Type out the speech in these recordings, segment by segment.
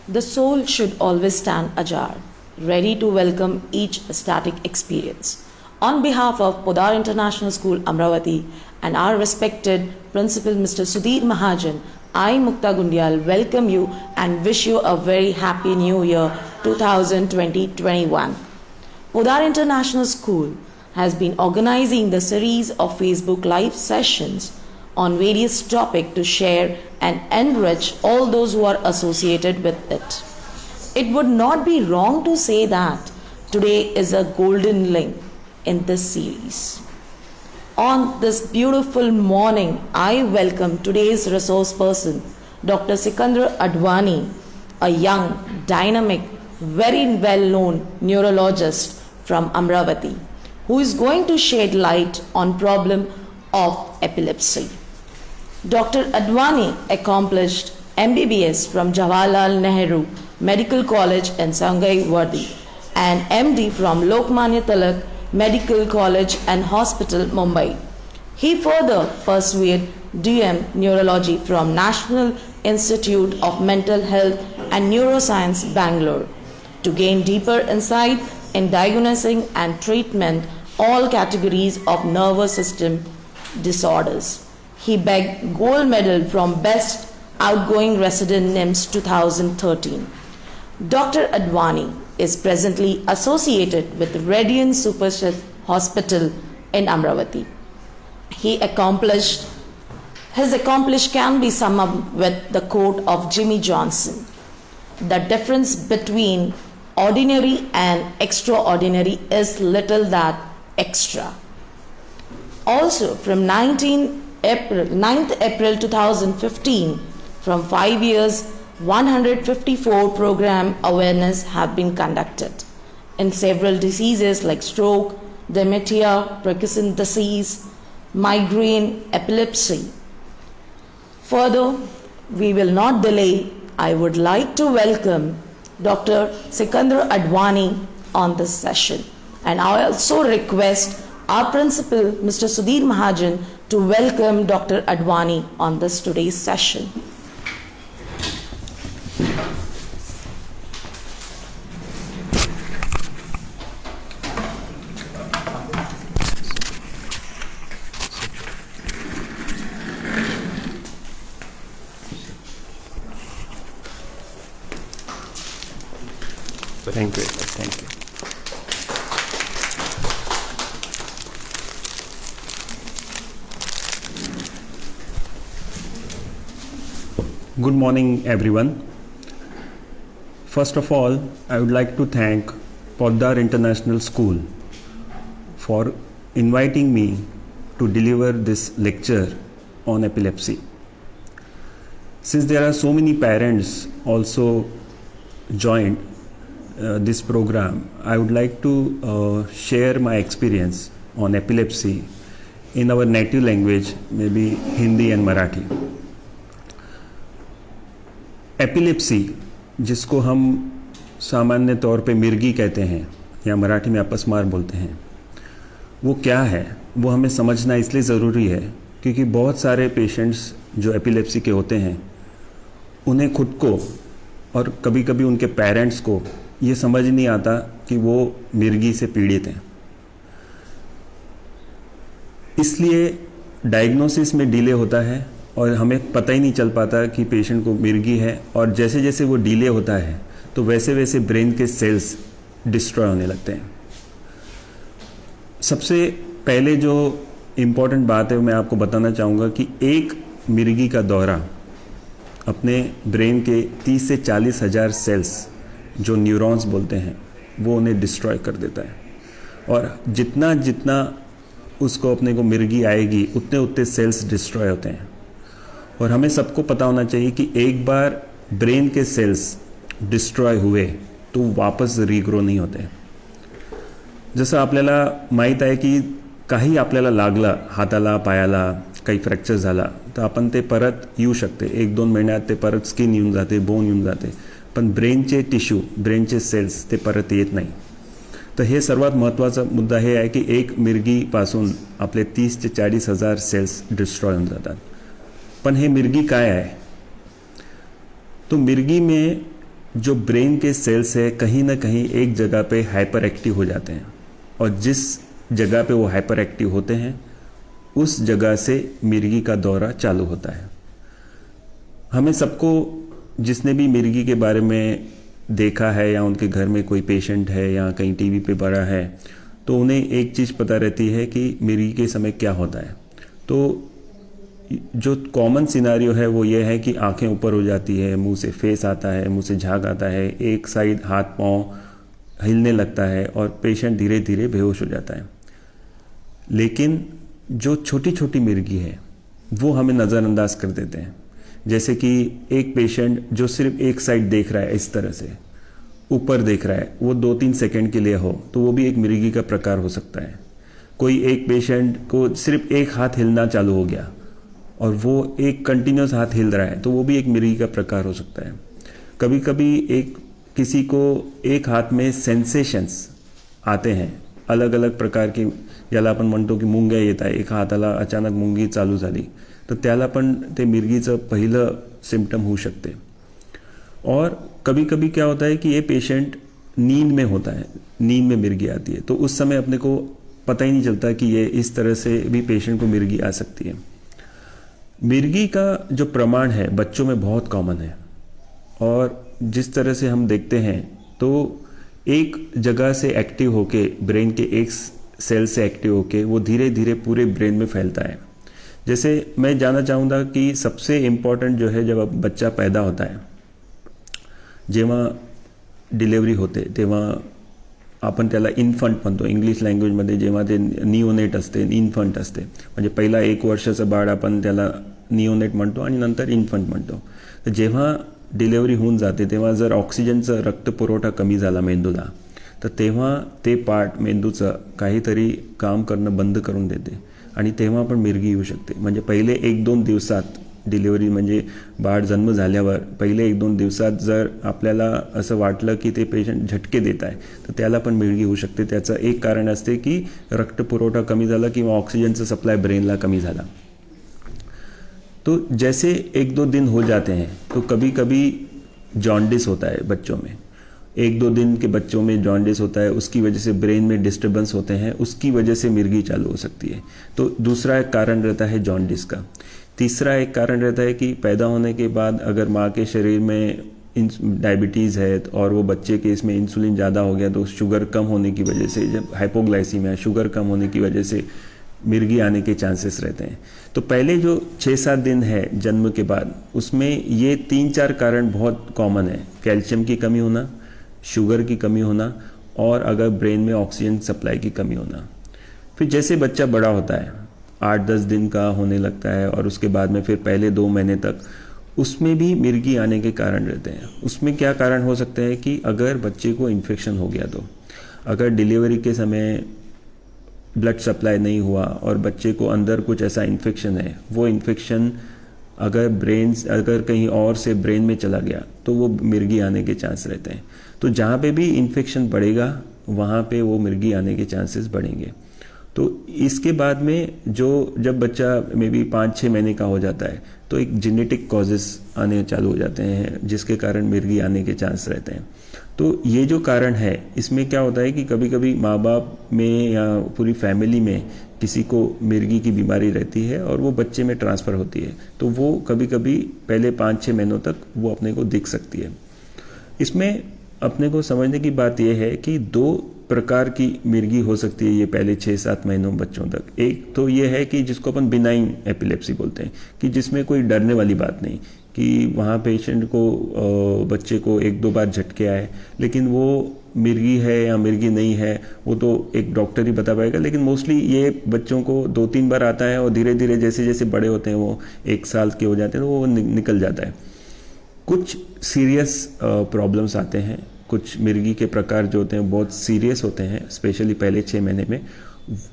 The soul should always stand ajar, ready to welcome each static experience. On behalf of Podar International School, Amravati, and our respected Principal Mr. Sudhir Mahajan, I, Mukta Gundial, welcome you and wish you a very happy New Year 2020-21. Podar International School has been organizing the series of Facebook Live sessions on various topics to share and enrich all those who are associated with it. It would not be wrong to say that today is a golden link in this series. On this beautiful morning, I welcome today's resource person, Dr. Sikandar Advani, a young, dynamic, very well-known neurologist from Amravati, who is going to shed light on problem of epilepsy. Dr. Advani accomplished MBBS from Jawaharlal Nehru Medical College in Sangai Vardi and MD from Lokmanya Tilak Medical College and Hospital, Mumbai. He further pursued DM Neurology from National Institute of Mental Health and Neuroscience, Bangalore, to gain deeper insight in diagnosing and treatment all categories of nervous system disorders. He bagged gold medal from Best Outgoing Resident NIMS 2013. Dr. Advani is presently associated with Radiant Super Hospital in Amravati. His accomplishment can be summed up with the quote of Jimmy Johnson: "The difference between ordinary and extraordinary is little that extra." Also, from 9th April 2015, from 5 years, 154 program awareness have been conducted in several diseases like stroke, dementia, Parkinson's disease, migraine, epilepsy. Further, we will not delay. I would like to welcome Dr. Sikandar Advani on this session, and I also request our principal, Mr. Sudhir Mahajan, to welcome Dr. Advani on this today's session. Thank you. Thank you. Good morning, everyone. First of all, I would like to thank Podar International School for inviting me to deliver this lecture on epilepsy. Since there are so many parents also joined this program, I would like to share my experience on epilepsy in our native language, maybe Hindi and Marathi. Epilepsy, जिसको हम सामान्य तौर पे मिर्गी कहते हैं या मराठी में अपस्मार बोलते हैं, वो क्या है वो हमें समझना इसलिए ज़रूरी है क्योंकि बहुत सारे पेशेंट्स जो एपिलेप्सी के होते हैं उन्हें खुद को और कभी कभी उनके पेरेंट्स को ये समझ नहीं आता कि वो मिर्गी से पीड़ित हैं, इसलिए डायग्नोसिस में डिले होता है और हमें पता ही नहीं चल पाता कि पेशेंट को मिर्गी है, और जैसे जैसे वो डिले होता है तो वैसे वैसे ब्रेन के सेल्स डिस्ट्रॉय होने लगते हैं। सबसे पहले जो इम्पोर्टेंट बात है वो मैं आपको बताना चाहूँगा कि एक मिर्गी का दौरा अपने ब्रेन के 30 से 40 हज़ार सेल्स जो न्यूरॉन्स बोलते हैं वो उन्हें डिस्ट्रॉय कर देता है, और जितना जितना उसको अपने को मिर्गी आएगी उतने उतने सेल्स डिस्ट्रॉय होते हैं। और हमें सबको पता होना चाहिए कि एक बार ब्रेन के सेल्स डिस्ट्रॉय हुए तो वापस रिग्रो नहीं होते। जसं आपल्याला माहीत आहे की काही आपल्याला लागलं हाताला पायाला काही फ्रॅक्चर झाला तर आपण ते परत येऊ शकते, 1-2 महिन्यात ते परत स्किन येऊन जाते, बोन येऊन जाते, पण ब्रेनचे टिश्यू ब्रेनचे सेल्स ते परत येत नाही। तर हे सर्वात महत्त्वाचा मुद्दा हे आहे की एक मिरगीपासून आपले 30 ते 40 हजार सेल्स डिस्ट्रॉय होऊन जातात। पण हे मिरगी काय आहे? तो मिरगी में जो ब्रेन के सेल्स है कहीं ना कहीं एक जगह पे हाइपर एक्टिव हो जाते हैं, और जिस जगह पे वो हाइपर एक्टिव होते हैं उस जगह से मिर्गी का दौरा चालू होता है। हमें सबको, जिसने भी मिर्गी के बारे में देखा है या उनके घर में कोई पेशेंट है या कहीं टीवी पे पढ़ा है, तो उन्हें एक चीज़ पता रहती है कि मिर्गी के समय क्या होता है। तो जो कॉमन सिनारियो है वो ये है कि आंखें ऊपर हो जाती है, मुंह से फेस आता है, मुंह से झाग आता है, एक साइड हाथ पांव हिलने लगता है और पेशेंट धीरे धीरे बेहोश हो जाता है। लेकिन जो छोटी छोटी मिर्गी है वो हमें नज़रअंदाज कर देते हैं। जैसे कि एक पेशेंट जो सिर्फ एक साइड देख रहा है, इस तरह से ऊपर देख रहा है, वो 2-3 सेकंड के लिए हो तो वो भी एक मिर्गी का प्रकार हो सकता है। कोई एक पेशेंट को सिर्फ एक हाथ हिलना चालू हो गया और वो एक कंटिन्यूस हाथ हिल रहा है तो वो भी एक मिर्गी का प्रकार हो सकता है। कभी कभी किसी को एक हाथ में सेंसेशंस आते हैं, अलग अलग प्रकार की, ज्याला आपण म्हणतो की मुंग्या येत आहे, एक हाताला अचानक मुंगी चालू झाली तर त्याला पण ते मिर्गीचं पहिलं सिम्पटम होऊ शकते। और कभी कभी क्या होता है कि ये पेशेंट नींद में होता है, नींद में मिर्गी आती है, तो उस समय अपने को पता ही नहीं चलता कि ये इस तरह से भी पेशेंट को मिर्गी आ सकती है। मिर्गी का जो प्रमाण है बच्चों में बहुत कॉमन है, और जिस तरह से हम देखते हैं तो एक जगह से एक्टिव होके, ब्रेन के एक सेल से एक्टिव होके वो धीरे धीरे पूरे ब्रेन में फैलता है। जैसे मैं जानना चाहूँगा कि सबसे इम्पॉर्टंट जो है, जब बच्चा पैदा होता है, जेव्हा डिलेवरी होते तेव्हा आपण त्याला इन्फंट म्हणतो इंग्लिश लँग्वेजमध्ये, जेव्हा ते निओनेट असते, इन्फंट असते, म्हणजे पहिला 1 वर्षाचं बाळ आपण त्याला निओनेट म्हणतो आणि नंतर इन्फंट म्हणतो। तर जेव्हा डिलेवरी होऊन जाते तेव्हा जर ऑक्सिजनचा रक्तपुरवठा कमी झाला मेंदूला, तर तेव्हा ते पार्ट मेंदूचं काहीतरी काम करणं बंद करून देते आणि तेव्हा पण मिर्गी येऊ शकते। म्हणजे पहिले 1-2 दिवसात, डिलिव्हरी म्हणजे बाळ जन्म झाल्यावर पहिले 1-2 दिवसात जर आपल्याला असं वाटलं की ते पेशंट झटके देत आहे तर त्याला पण मिर्गी होऊ शकते। त्याचं एक कारण असते की रक्तपुरवठा कमी झाला किंवा ऑक्सिजनचा सप्लाय ब्रेनला कमी झाला। तो जैसे 1-2 दिन हो जाते हैं तो कभी कभी जॉन्डिस होता है बच्चों में, 1-2 दिन के बच्चों में जॉन्डिस होता है, उसकी वजह से ब्रेन में डिस्टर्बेंस होते हैं, उसकी वजह से मिर्गी चालू हो सकती है। तो दूसरा एक कारण रहता है जॉन्डिस का। तीसरा एक कारण रहता है कि पैदा होने के बाद अगर माँ के शरीर में डायबिटीज़ है और वो बच्चे के इसमें इंसुलिन ज़्यादा हो गया तो शुगर कम होने की वजह से, जब हाइपोग्लाइसीमिया, शुगर कम होने की वजह से मिर्गी आने के चांसेस रहते हैं। तो पहले जो 6-7 दिन है जन्म के बाद, उसमें ये 3-4 कारण बहुत कॉमन है। कैल्शियम की कमी होना, शुगर की कमी होना, और अगर ब्रेन में ऑक्सीजन सप्लाई की कमी होना। फिर जैसे बच्चा बड़ा होता है, 8-10 दिन का होने लगता है, और उसके बाद में फिर पहले 2 महीने तक उसमें भी मिर्गी आने के कारण रहते हैं। उसमें क्या कारण हो सकते हैं कि अगर बच्चे को इन्फेक्शन हो गया, तो अगर डिलीवरी के समय ब्लड सप्लाई नहीं हुआ और बच्चे को अंदर कुछ ऐसा इन्फेक्शन है, वो इन्फेक्शन अगर कहीं और से ब्रेन में चला गया तो वो मिर्गी आने के चांस रहते हैं। तो जहाँ पे भी इन्फेक्शन बढ़ेगा वहाँ पे वो मिर्गी आने के चांसेस बढ़ेंगे। तो इसके बाद में जब बच्चा मे बी 5-6 महीने का हो जाता है तो एक जेनेटिक कॉजेस आने चालू हो जाते हैं जिसके कारण मिर्गी आने के चांस रहते हैं। तो ये जो कारण है, इसमें क्या होता है कि कभी कभी माँ बाप में या पूरी फैमिली में किसी को मिर्गी की बीमारी रहती है और वो बच्चे में ट्रांसफ़र होती है, तो वो कभी कभी पहले 5-6 महीनों तक वो अपने को दिख सकती है। इसमें अपने को समझने की बात यह है कि 2 प्रकार की मिर्गी हो सकती है ये पहले 6-7 महीनों बच्चों तक। एक तो ये है कि जिसको अपन बिनाइन एपिलेप्सी बोलते हैं, कि जिसमें कोई डरने वाली बात नहीं, कि वहाँ पेशेंट को बच्चे को 1-2 बार झटके आए, लेकिन वो मिर्गी है या मिर्गी नहीं है वो तो एक डॉक्टर ही बता पाएगा। लेकिन मोस्टली ये बच्चों को 2-3 बार आता है और धीरे धीरे जैसे जैसे बड़े होते हैं, वो 1 साल के हो जाते हैं, तो वो निकल जाता है। कुछ सीरियस प्रॉब्लम्स आते हैं, कुछ मिर्गी के प्रकार जो होते हैं बहुत सीरियस होते हैं, स्पेशली पहले 6 महीने में,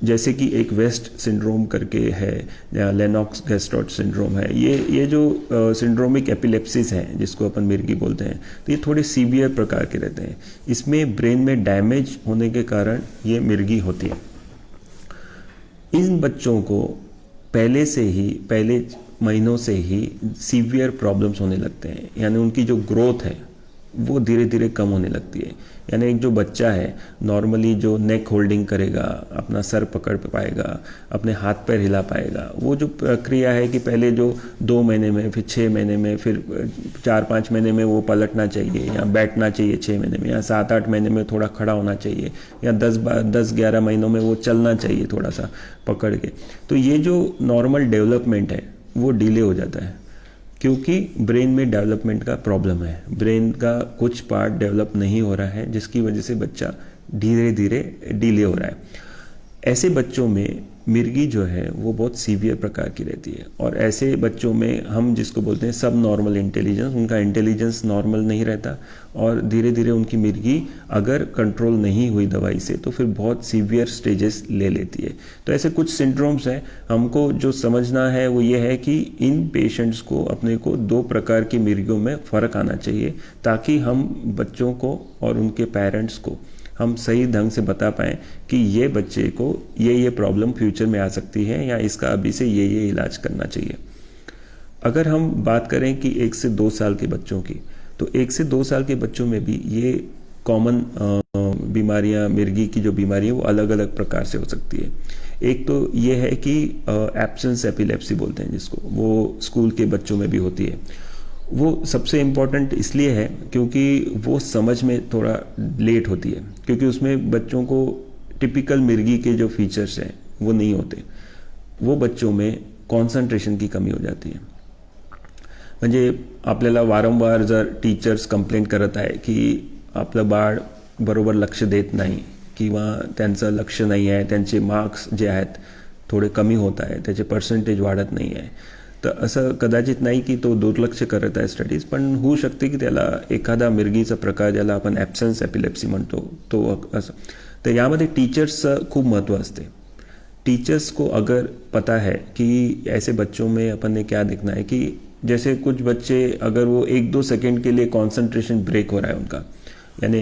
जैसे कि एक वेस्ट सिंड्रोम करके है या लेनॉक्स गैस्ट्रॉट सिंड्रोम है। ये जो सिंड्रोमिक एपिलेप्सिस हैं जिसको अपन मिर्गी बोलते हैं, तो ये थोड़े सीवियर प्रकार के रहते हैं। इसमें ब्रेन में डैमेज होने के कारण ये मिर्गी होती है। इन बच्चों को पहले महीनों से ही सीवियर प्रॉब्लम्स होने लगते हैं, यानी उनकी जो ग्रोथ है वो धीरे धीरे कम होने लगती है। यानी एक जो बच्चा है नॉर्मली जो नेक होल्डिंग करेगा, अपना सर पकड़ पाएगा, अपने हाथ पैर हिला पाएगा, वो जो प्रक्रिया है कि पहले जो 2 महीने में, फिर 6 महीने में, फिर 4-5 महीने में वो पलटना चाहिए या बैठना चाहिए, 6 महीने में या 7-8 महीने में थोड़ा खड़ा होना चाहिए, या 10-11 महीनों में वो चलना चाहिए थोड़ा सा पकड़ के। तो ये जो नॉर्मल डेवलपमेंट है वो डिले हो जाता है, क्योंकि ब्रेन में डेवलपमेंट का प्रॉब्लम है। ब्रेन का कुछ पार्ट डेवलप नहीं हो रहा है, जिसकी वजह से बच्चा धीरे धीरे डिले हो रहा है। ऐसे बच्चों में मिर्गी जो है वो बहुत सीवियर प्रकार की रहती है, और ऐसे बच्चों में हम जिसको बोलते हैं सब नॉर्मल इंटेलिजेंस, उनका इंटेलिजेंस नॉर्मल नहीं रहता, और धीरे धीरे उनकी मिर्गी अगर कंट्रोल नहीं हुई दवाई से तो फिर बहुत सीवियर स्टेजेस ले लेती है। तो ऐसे कुछ सिंड्रोम्स हैं। हमको जो समझना है वो ये है कि इन पेशेंट्स को अपने को 2 प्रकार की मिर्गियों में फ़र्क आना चाहिए, ताकि हम बच्चों को और उनके पेरेंट्स को हम सही ढंग से बता पाएँ कि ये बच्चे को ये प्रॉब्लम फ्यूचर में आ सकती है, या इसका अभी से ये इलाज करना चाहिए। अगर हम बात करें कि 1 से 2 साल के बच्चों की, तो 1 से 2 साल के बच्चों में भी ये कॉमन बीमारियां, मिर्गी की जो बीमारी है वो अलग अलग प्रकार से हो सकती है। एक तो ये है कि एब्सेंस एपिलेप्सी बोलते हैं जिसको, वो स्कूल के बच्चों में भी होती है। वो सबसे इम्पॉर्टेंट इसलिए है क्योंकि वो समझ में थोड़ा लेट होती है, क्योंकि उसमें बच्चों को टिपिकल मिर्गी के जो फीचर्स हैं वो नहीं होते। वो बच्चों में कॉन्सन्ट्रेशन की कमी हो जाती है। म्हणजे आपल्याला वारंवार जर टीचर्स कंप्लेंट करत आहे की आपलं बाळ बरोबर लक्ष देत नाही, किंवा त्यांचं लक्ष नाही आहे, त्यांचे मार्क्स जे आहेत थोडे कमी होत आहे, त्याचे पर्सेंटेज वाढत नाही आहे, तर असं कदाचित नाही की तो दुर्लक्ष करत आहे स्टडीज, पण होऊ शकते की त्याला एखादा मिर्गीचा प्रकार ज्याला आपण ॲब्सेंस एपिलेप्सी म्हणतो तो असं। तर यामध्ये टीचर्सचं खूप महत्त्व असते। टीचर्स को अगर पता है कि ऐसे बच्चों में अपन ने क्या देखना है कि जैसे कुछ बच्चे अगर वो 1-2 सेकंड के लिए कंसंट्रेशन ब्रेक हो रहा है उनका, यानी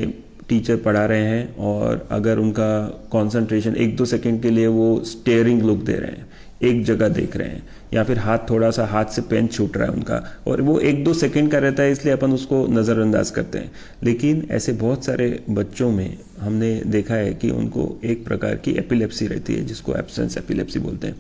टीचर पढ़ा रहे हैं और अगर उनका कंसंट्रेशन 1-2 सेकंड के लिए वो स्टेयरिंग लुक दे रहे हैं, एक जगह देख रहे हैं, या फिर थोड़ा सा हाथ से पेन छूट रहा है उनका, और वो 1-2 सेकंड का रहता है इसलिए अपन उसको नज़रअंदाज करते हैं। लेकिन ऐसे बहुत सारे बच्चों में हमने देखा है कि उनको एक प्रकार की एपिलेप्सी रहती है जिसको एब्सेंस एपिलेप्सी बोलते हैं,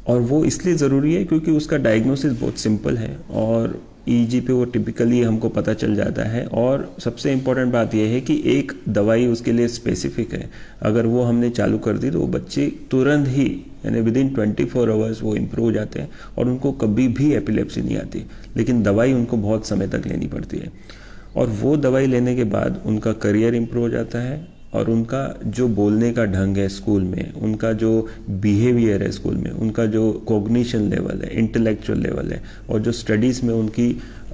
और वो इसलिए ज़रूरी है क्योंकि उसका डायग्नोसिस बहुत सिंपल है और ईईजी पे वो टिपिकली हमको पता चल जाता है। और सबसे इम्पोर्टेंट बात यह है कि एक दवाई उसके लिए स्पेसिफिक है, अगर वो हमने चालू कर दी तो वो बच्चे तुरंत ही यानी विदिन 24 आवर्स वो इम्प्रूव हो जाते हैं और उनको कभी भी एपिलेप्सी नहीं आती, लेकिन दवाई उनको बहुत समय तक लेनी पड़ती है। और वो दवाई लेने के बाद उनका करियर इम्प्रूव हो जाता है, और उनका जो बोलने का ढंग है स्कूल में, उनका जो बिहेवियर है स्कूल में, उनका जो कॉग्निशन लेवल है, इंटेलेक्चुअल लेवल है, और जो स्टडीज़ में उनकी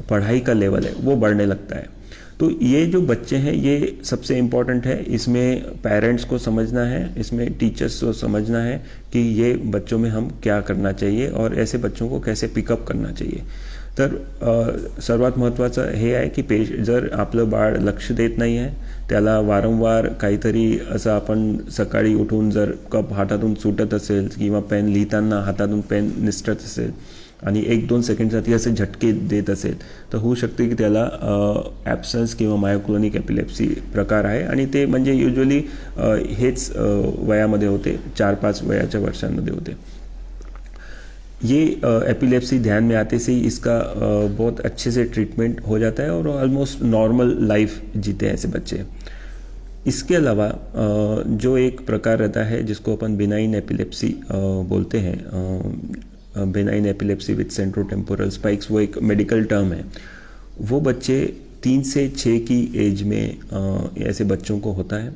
पढ़ाई का लेवल है वो बढ़ने लगता है। तो ये जो बच्चे हैं ये सबसे इम्पॉर्टेंट है, इसमें पेरेंट्स को समझना है, इसमें टीचर्स को समझना है कि ये बच्चों में हम क्या करना चाहिए और ऐसे बच्चों को कैसे पिकअप करना चाहिए। तर सर्वात महत्त्वाचं हे आहे की जर आपलं बाळ लक्ष देत नाही आहे, त्याला वारंवार काहीतरी असं आपण सकाळी उठून जर कप हातातून सुटत असेल किंवा पेन लिहिताना हातातून पेन निसटत असेल आणि 1-2 सेकंडसाठी असे झटके देत असेल तर होऊ शकते की त्याला ॲब्सेंस किंवा मायोक्लोनिक एपिलेप्सी प्रकार आहे, आणि ते म्हणजे युजली हेच वयामध्ये होते, 4-5 वयाच्या वर्षांमध्ये होते। ये एपिलेप्सी ध्यान में आते से ही इसका बहुत अच्छे से ट्रीटमेंट हो जाता है और ऑलमोस्ट नॉर्मल लाइफ जीते हैं ऐसे बच्चे। इसके अलावा जो एक प्रकार रहता है जिसको अपन बिनाइन एपिलेप्सी बोलते हैं, बिनाइन एपिलेप्सी विथ सेंट्रोटेम्पोरल स्पाइक्स, वो एक मेडिकल टर्म है। वो बच्चे 3 से 6 की एज में ऐसे बच्चों को होता है,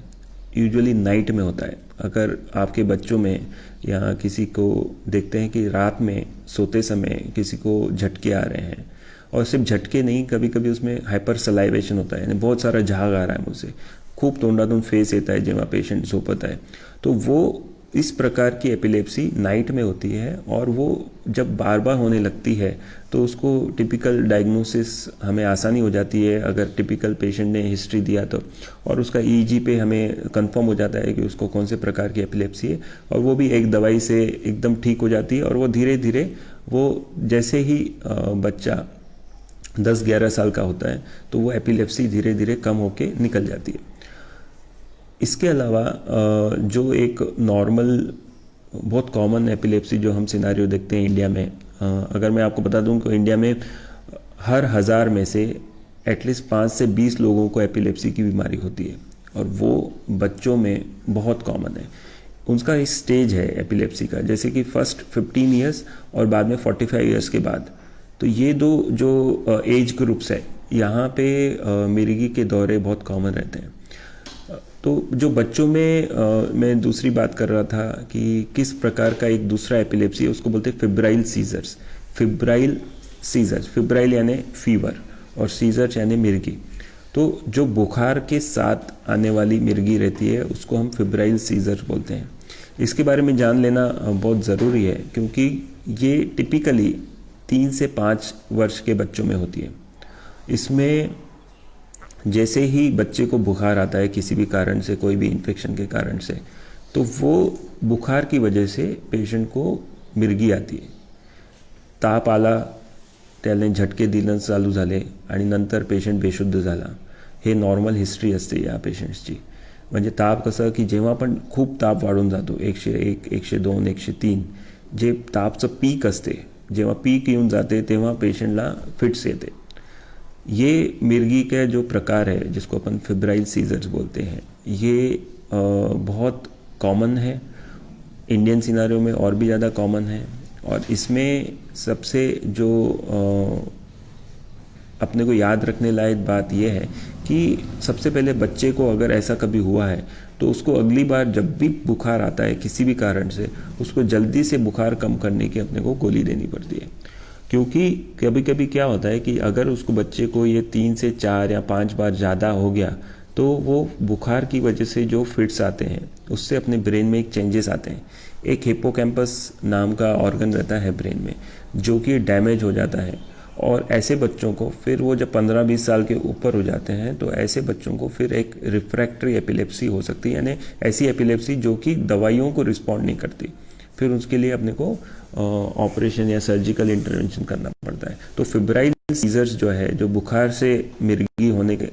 यूजुअली नाइट में होता है। अगर आपके बच्चों में या किसी को देखते हैं कि रात में सोते समय किसी को झटके आ रहे हैं, और सिर्फ झटके नहीं, कभी कभी उसमें हाइपर सलाइवेशन होता है, यानी बहुत सारा झाग आ रहा है मुझसे, खूब तोंडातून फेस येता है जेव्हा पेशेंट झोपत है, तो वो इस प्रकार की एपिलेप्सी नाइट में होती है। और वो जब बार बार होने लगती है तो उसको टिपिकल डायग्नोसिस हमें आसानी हो जाती है अगर टिपिकल पेशेंट ने हिस्ट्री दिया तो, और उसका ईईजी पे हमें कंफर्म हो जाता है कि उसको कौन से प्रकार की एपिलेप्सी है, और वो भी एक दवाई से एकदम ठीक हो जाती है। और वो धीरे धीरे वो जैसे ही बच्चा 10-11 साल का होता है तो वो एपिलेप्सी धीरे धीरे कम होके निकल जाती है। इसके अलावा जो एक नॉर्मल बहुत कॉमन एपिलेप्सी जो हम सिनारियो देखते हैं इंडिया में, अगर मैं आपको बता दूं कि इंडिया में हर 1000 में से एटलीस्ट 5 से 20 लोगों को एपिलेप्सी की बीमारी होती है और वो बच्चों में बहुत कॉमन है। उनका एक स्टेज है एपिलेप्सी का, जैसे कि फर्स्ट 15 ईयर्स और बाद में 45 ईयर्स के बाद। तो ये दो जो एज ग्रुप्स है यहाँ पे मिर्गी के दौरे बहुत कॉमन रहते हैं। तो जो बच्चों में मैं दूसरी बात कर रहा था कि किस प्रकार का एक दूसरा एपिलेप्सी है, उसको बोलते हैं febrile seizures. Febrile seizures, febrile यानी फीवर और सीजर्स यानी मिर्गी। तो जो बुखार के साथ आने वाली मिर्गी रहती है उसको हम फिब्राइल सीजर बोलते हैं। इसके बारे में जान लेना बहुत ज़रूरी है क्योंकि ये टिपिकली 3 से 5 वर्ष के बच्चों में होती है। इसमें जैसे ही बच्चे को बुखार आता है किसी भी कारण से, कोई भी इन्फेक्शन के कारण से, तो वो बुखार की वजह से पेशेंट को मिर्गी आती आहे। ताप आला, त्याने झटके दिलं चालू झाले आणि नंतर पेशंट बेशुद्ध झाला, हे नॉर्मल हिस्ट्री असते या पेशंट्सची। म्हणजे ताप कसं की जेव्हा पण खूप ताप वाढून जातो 101, 102, 103, जे तापचं पीक असते, जेव्हा पीक येऊन जाते तेव्हा पेशंटला फिट्स येते। ये मिर्गी का जो प्रकार है जिसको अपन फिब्राइल सीजर्स बोलते हैं, ये बहुत कॉमन है। इंडियन सिनारियो में और भी ज़्यादा कॉमन है और इसमें सबसे जो अपने को याद रखने लायक बात यह है कि सबसे पहले बच्चे को अगर ऐसा कभी हुआ है तो उसको अगली बार जब भी बुखार आता है किसी भी कारण से, उसको जल्दी से बुखार कम करने की अपने को गोली देनी पड़ती है। क्योंकि कभी कभी क्या होता है कि अगर उसको बच्चे को ये 3 से 4 या 5 बार ज़्यादा हो गया तो वो बुखार की वजह से जो फिट्स आते हैं उससे अपने ब्रेन में एक चेंजेस आते हैं। एक हिप्पोकैम्पस नाम का ऑर्गन रहता है ब्रेन में जो कि डैमेज हो जाता है और ऐसे बच्चों को फिर वो जब 15-20 साल के ऊपर हो जाते हैं तो ऐसे बच्चों को फिर एक रिफ्रैक्टरी एपिलेप्सी हो सकती है, यानी ऐसी एपिलेप्सी जो कि दवाइयों को रिस्पॉन्ड नहीं करती। फिर उसके लिए अपने को ऑपरेशन या सर्जिकल इंटरवेंशन करना पड़ता है। तो फिब्राइल सीजर्स जो है, जो बुखार से मिर्गी होने के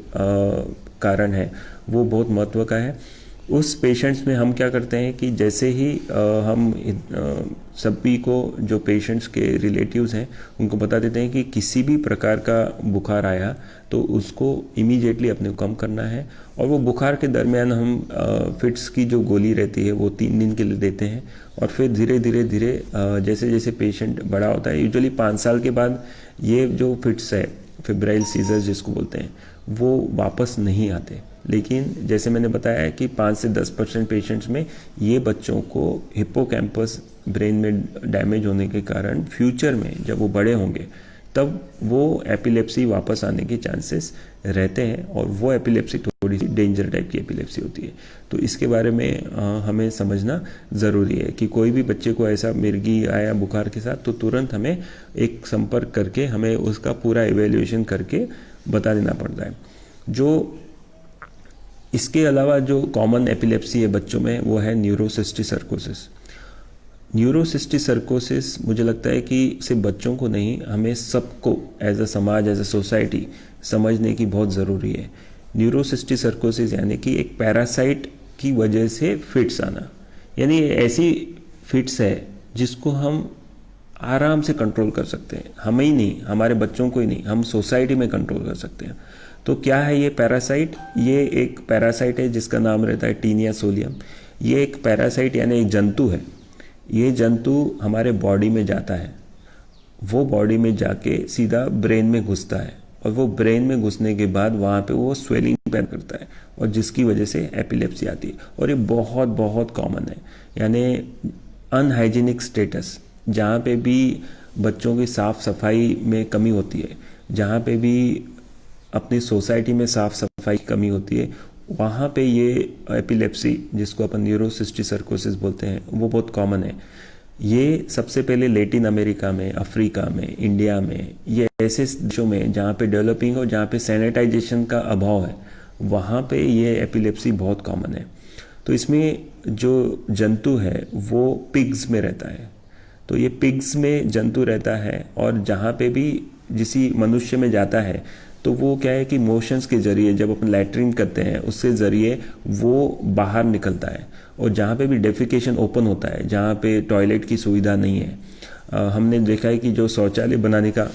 कारण है, वो बहुत महत्व का है। उस पेशेंट्स में हम क्या करते हैं कि जैसे ही हम सभी को जो पेशेंट्स के रिलेटिव्स हैं उनको बता देते हैं कि किसी भी प्रकार का बुखार आया तो उसको इमीडिएटली अपने को कम करना है। और वो बुखार के दरमियान हम फिट्स की जो गोली रहती है वो 3 दिन के लिए देते हैं और फिर धीरे धीरे जैसे जैसे पेशेंट बड़ा होता है, यूजुअली 5 साल के बाद ये जो फिट्स है फिब्राइल सीजर्स जिसको बोलते हैं वो वापस नहीं आते। लेकिन जैसे मैंने बताया है कि 5 से 10% पेशेंट्स में ये बच्चों को हिप्पोकैम्पस ब्रेन में डैमेज होने के कारण फ्यूचर में जब वो बड़े होंगे तब वो एपिलेप्सी वापस आने के चांसेस रहते हैं और वो एपिलेप्सी थोड़ी सी डेंजर टाइप की एपिलेप्सी होती है। तो इसके बारे में हमें समझना ज़रूरी है कि कोई भी बच्चे को ऐसा मिर्गी आया बुखार के साथ तो तुरंत हमें एक संपर्क करके हमें उसका पूरा इवेल्युएशन करके बता देना पड़ता है। जो इसके अलावा जो कॉमन एपिलेप्सी है बच्चों में वो है न्यूरोसिस्टिक सर्कोसिस। न्यूरोसिस्टिक सर्कोसिस मुझे लगता है कि सिर्फ बच्चों को नहीं, हमें सबको एज अ समाज, एज अ सोसाइटी समझने की बहुत ज़रूरी है। न्यूरोसिस्टिक सर्कोसिस यानी कि एक पैरासाइट की वजह से फिट्स आना, यानी ऐसी फिट्स है जिसको हम आराम से कंट्रोल कर सकते हैं। हमें ही नहीं, हमारे बच्चों को ही नहीं, हम सोसाइटी में कंट्रोल कर सकते हैं। तो क्या है ये पैरासाइट? ये एक पैरासाइट है जिसका नाम रहता है टीनिया सोलियम। ये एक पैरासाइट यानी एक जंतु है। ये जंतु हमारे बॉडी में जाता है, वो बॉडी में जाके सीधा ब्रेन में घुसता है और वो ब्रेन में घुसने के बाद वहाँ पे वो स्वेलिंग पैदा करता है और जिसकी वजह से एपिलेप्सी आती है। और ये बहुत बहुत कॉमन है, यानी अनहाइजीनिक स्टेटस, जहाँ पे भी बच्चों की साफ सफाई में कमी होती है, जहाँ पे भी अपनी सोसाइटी में साफ सफाई की कमी होती है, वहाँ पे ये एपिलेप्सी जिसको अपन न्यूरोसिस्टिक सर्कोसिस बोलते हैं वो बहुत कॉमन है। ये सबसे पहले लैटिन अमेरिका में, अफ्रीका में, इंडिया में, ये ऐसे देशों में जहाँ पे डेवलपिंग और जहाँ पे सैनिटाइजेशन का अभाव है वहाँ पे ये एपिलेप्सी बहुत कॉमन है। तो इसमें जो जंतु है वो पिग्स में रहता है। तो ये पिग्स में जंतु रहता है और जहाँ पे भी जिसी मनुष्य में जाता है तो वो क्या है कि मोशंस के जरिए जब अपन लैट्रिन करते हैं उसके ज़रिए वो बाहर निकलता है। और जहाँ पे भी डेफिकेशन ओपन होता है, जहाँ पे टॉयलेट की सुविधा नहीं है, हमने देखा है कि जो शौचालय बनाने का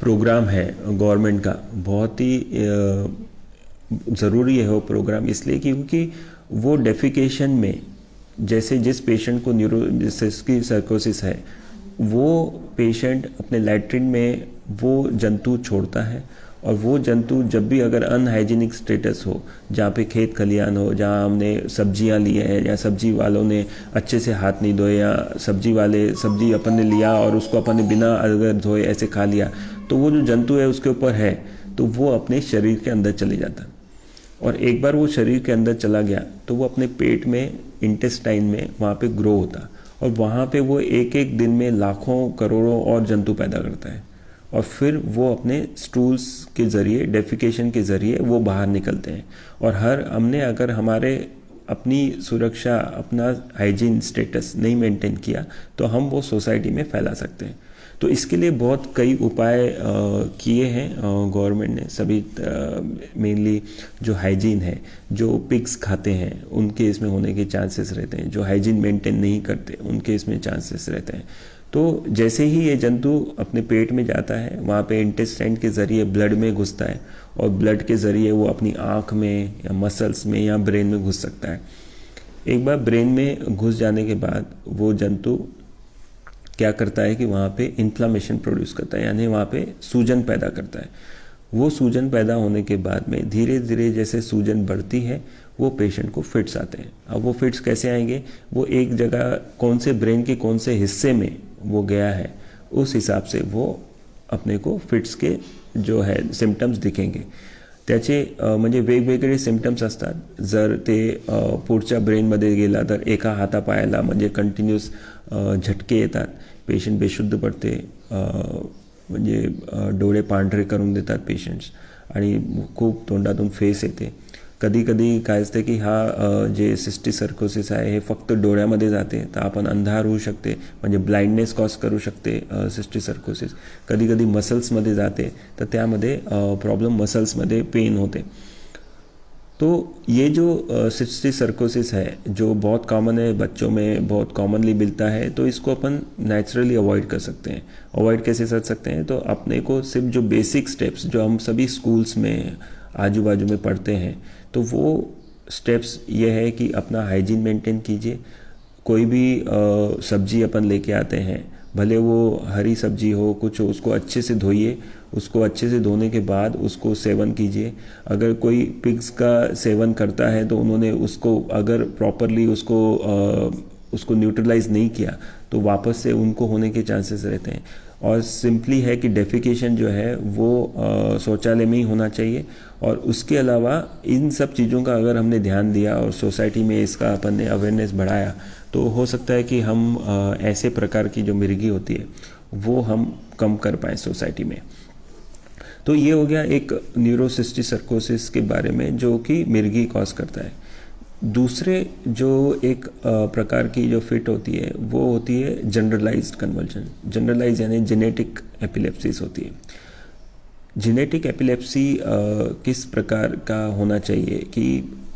प्रोग्राम है गवर्नमेंट का, बहुत ही ज़रूरी है वो प्रोग्राम, इसलिए क्योंकि वो डेफिकेशन में जैसे जिस पेशेंट को न्यूरोसिस्टिक सर्कोसिस है वो पेशेंट अपने लैट्रिन में वो जंतु छोड़ता है, और वो जंतु जब भी अगर अनहाइजीनिक स्टेटस हो, जहाँ पे खेत खलियान हो, जहाँ हमने सब्जियाँ लिए हैं या सब्जी वालों ने अच्छे से हाथ नहीं धोए, या सब्जी अपन ने लिया और उसको अपन ने बिना अगर धोए ऐसे खा लिया, तो वो जो जंतु है उसके ऊपर है तो वो अपने शरीर के अंदर चले जाता है। और एक बार वो शरीर के अंदर चला गया तो वो अपने पेट में, इंटेस्टाइन में वहाँ पे ग्रो होता, और वहाँ पे वो एक एक दिन में लाखों करोड़ों और जंतु पैदा करता है, और फिर वो अपने स्टूल्स के ज़रिए, डेफिकेशन के ज़रिए वो बाहर निकलते हैं। और हमने अगर हमारे अपनी सुरक्षा, अपना हाइजीन स्टेटस नहीं मेंटेन किया तो हम वो सोसाइटी में फैला सकते हैं। तो इसके लिए बहुत कई उपाय किए हैं गवर्नमेंट ने, सभी मेनली जो हाइजीन है, जो पिग्स खाते हैं उनके इसमें होने के चांसेस रहते हैं, जो हाइजीन मेंटेन नहीं करते उनके इसमें चांसेस रहते हैं। तो जैसे ही ये जंतु अपने पेट में जाता है, वहाँ पे इंटेस्टाइन के ज़रिए ब्लड में घुसता है, और ब्लड के ज़रिए वो अपनी आँख में या मसल्स में या ब्रेन में घुस सकता है। एक बार ब्रेन में घुस जाने के बाद वो जंतु क्या करता है कि वहाँ पे इन्फ्लामेशन प्रोड्यूस करता है, यानी वहाँ पे सूजन पैदा करता है। वो सूजन पैदा होने के बाद में धीरे धीरे जैसे सूजन बढ़ती है वो पेशेंट को फिट्स आते हैं। अब वो फिट्स कैसे आएंगे, वो एक जगह कौन से ब्रेन के कौन से हिस्से में वो गया है उस हिसाब से वो अपने को फिट्स के जो है सिम्पटम्स दिखेंगे। त्याचे म्हणजे वेगवेगळे सिम्पटम्स असतात। जर ते पुढच्या ब्रेनमध्ये गेला तर एका हातापायाला म्हणजे कंटिन्यूस झटके येतात, पेशंट बेशुद्ध पडते, म्हणजे डोळे पांढरे करून देतात पेशंट्स, आणि खूप तोंडातून फेस येते। कधी कधी काय असते की हा जे सिस्टिक सर्कोसिस आहे हे फक्त डोळ्यामध्ये जाते तर आपण अंधार होऊ शकते, म्हणजे ब्लाइंडनेस कॉज करू शकते सिस्टिक सर्कोसिस। कधी कधी मसल्समध्ये जाते तर त्यामध्ये प्रॉब्लेम मसल्समध्ये पेन होते। तो ये जो सिस्टिक सर्कोसिस है जो बहुत कॉमन है, बच्चों में बहुत कॉमनली मिलता है, तो इसको अपन नेचुरली अवॉइड कर सकते हैं। अवॉइड कैसे कर सकते हैं, तो अपने को सिर्फ जो बेसिक स्टेप्स जो हम सभी स्कूल्स में आजू बाजू में पढ़ते हैं, तो वो स्टेप्स ये है कि अपना हाइजीन मेंटेन कीजिए। कोई भी सब्जी अपन लेके आते हैं, भले वो हरी सब्जी हो कुछ हो, उसको अच्छे से धोइए, उसको अच्छे से धोने के बाद उसको सेवन कीजिए। अगर कोई पिग्स का सेवन करता है तो उन्होंने उसको अगर प्रॉपरली उसको न्यूट्रलाइज नहीं किया तो वापस से उनको होने के चांसेस रहते हैं। और सिंपली है कि डेफिकेशन जो है वो शौचालय में ही होना चाहिए। और उसके अलावा इन सब चीज़ों का अगर हमने ध्यान दिया और सोसाइटी में इसका अपन ने अवेयरनेस बढ़ाया तो हो सकता है कि हम ऐसे प्रकार की जो मिर्गी होती है वो हम कम कर पाएँ सोसाइटी में। तो ये हो गया एक न्यूरोसिस्टिक सर्कोसिस के बारे में जो कि मिर्गी कॉज करता है। दूसरे जो एक प्रकार की जो फिट होती है वो होती है जनरलाइज्ड कन्वर्जन। जनरलाइज यानी जेनेटिक एपिलेप्सिस होती है। जेनेटिक एपिलेप्सी किस प्रकार का होना चाहिए कि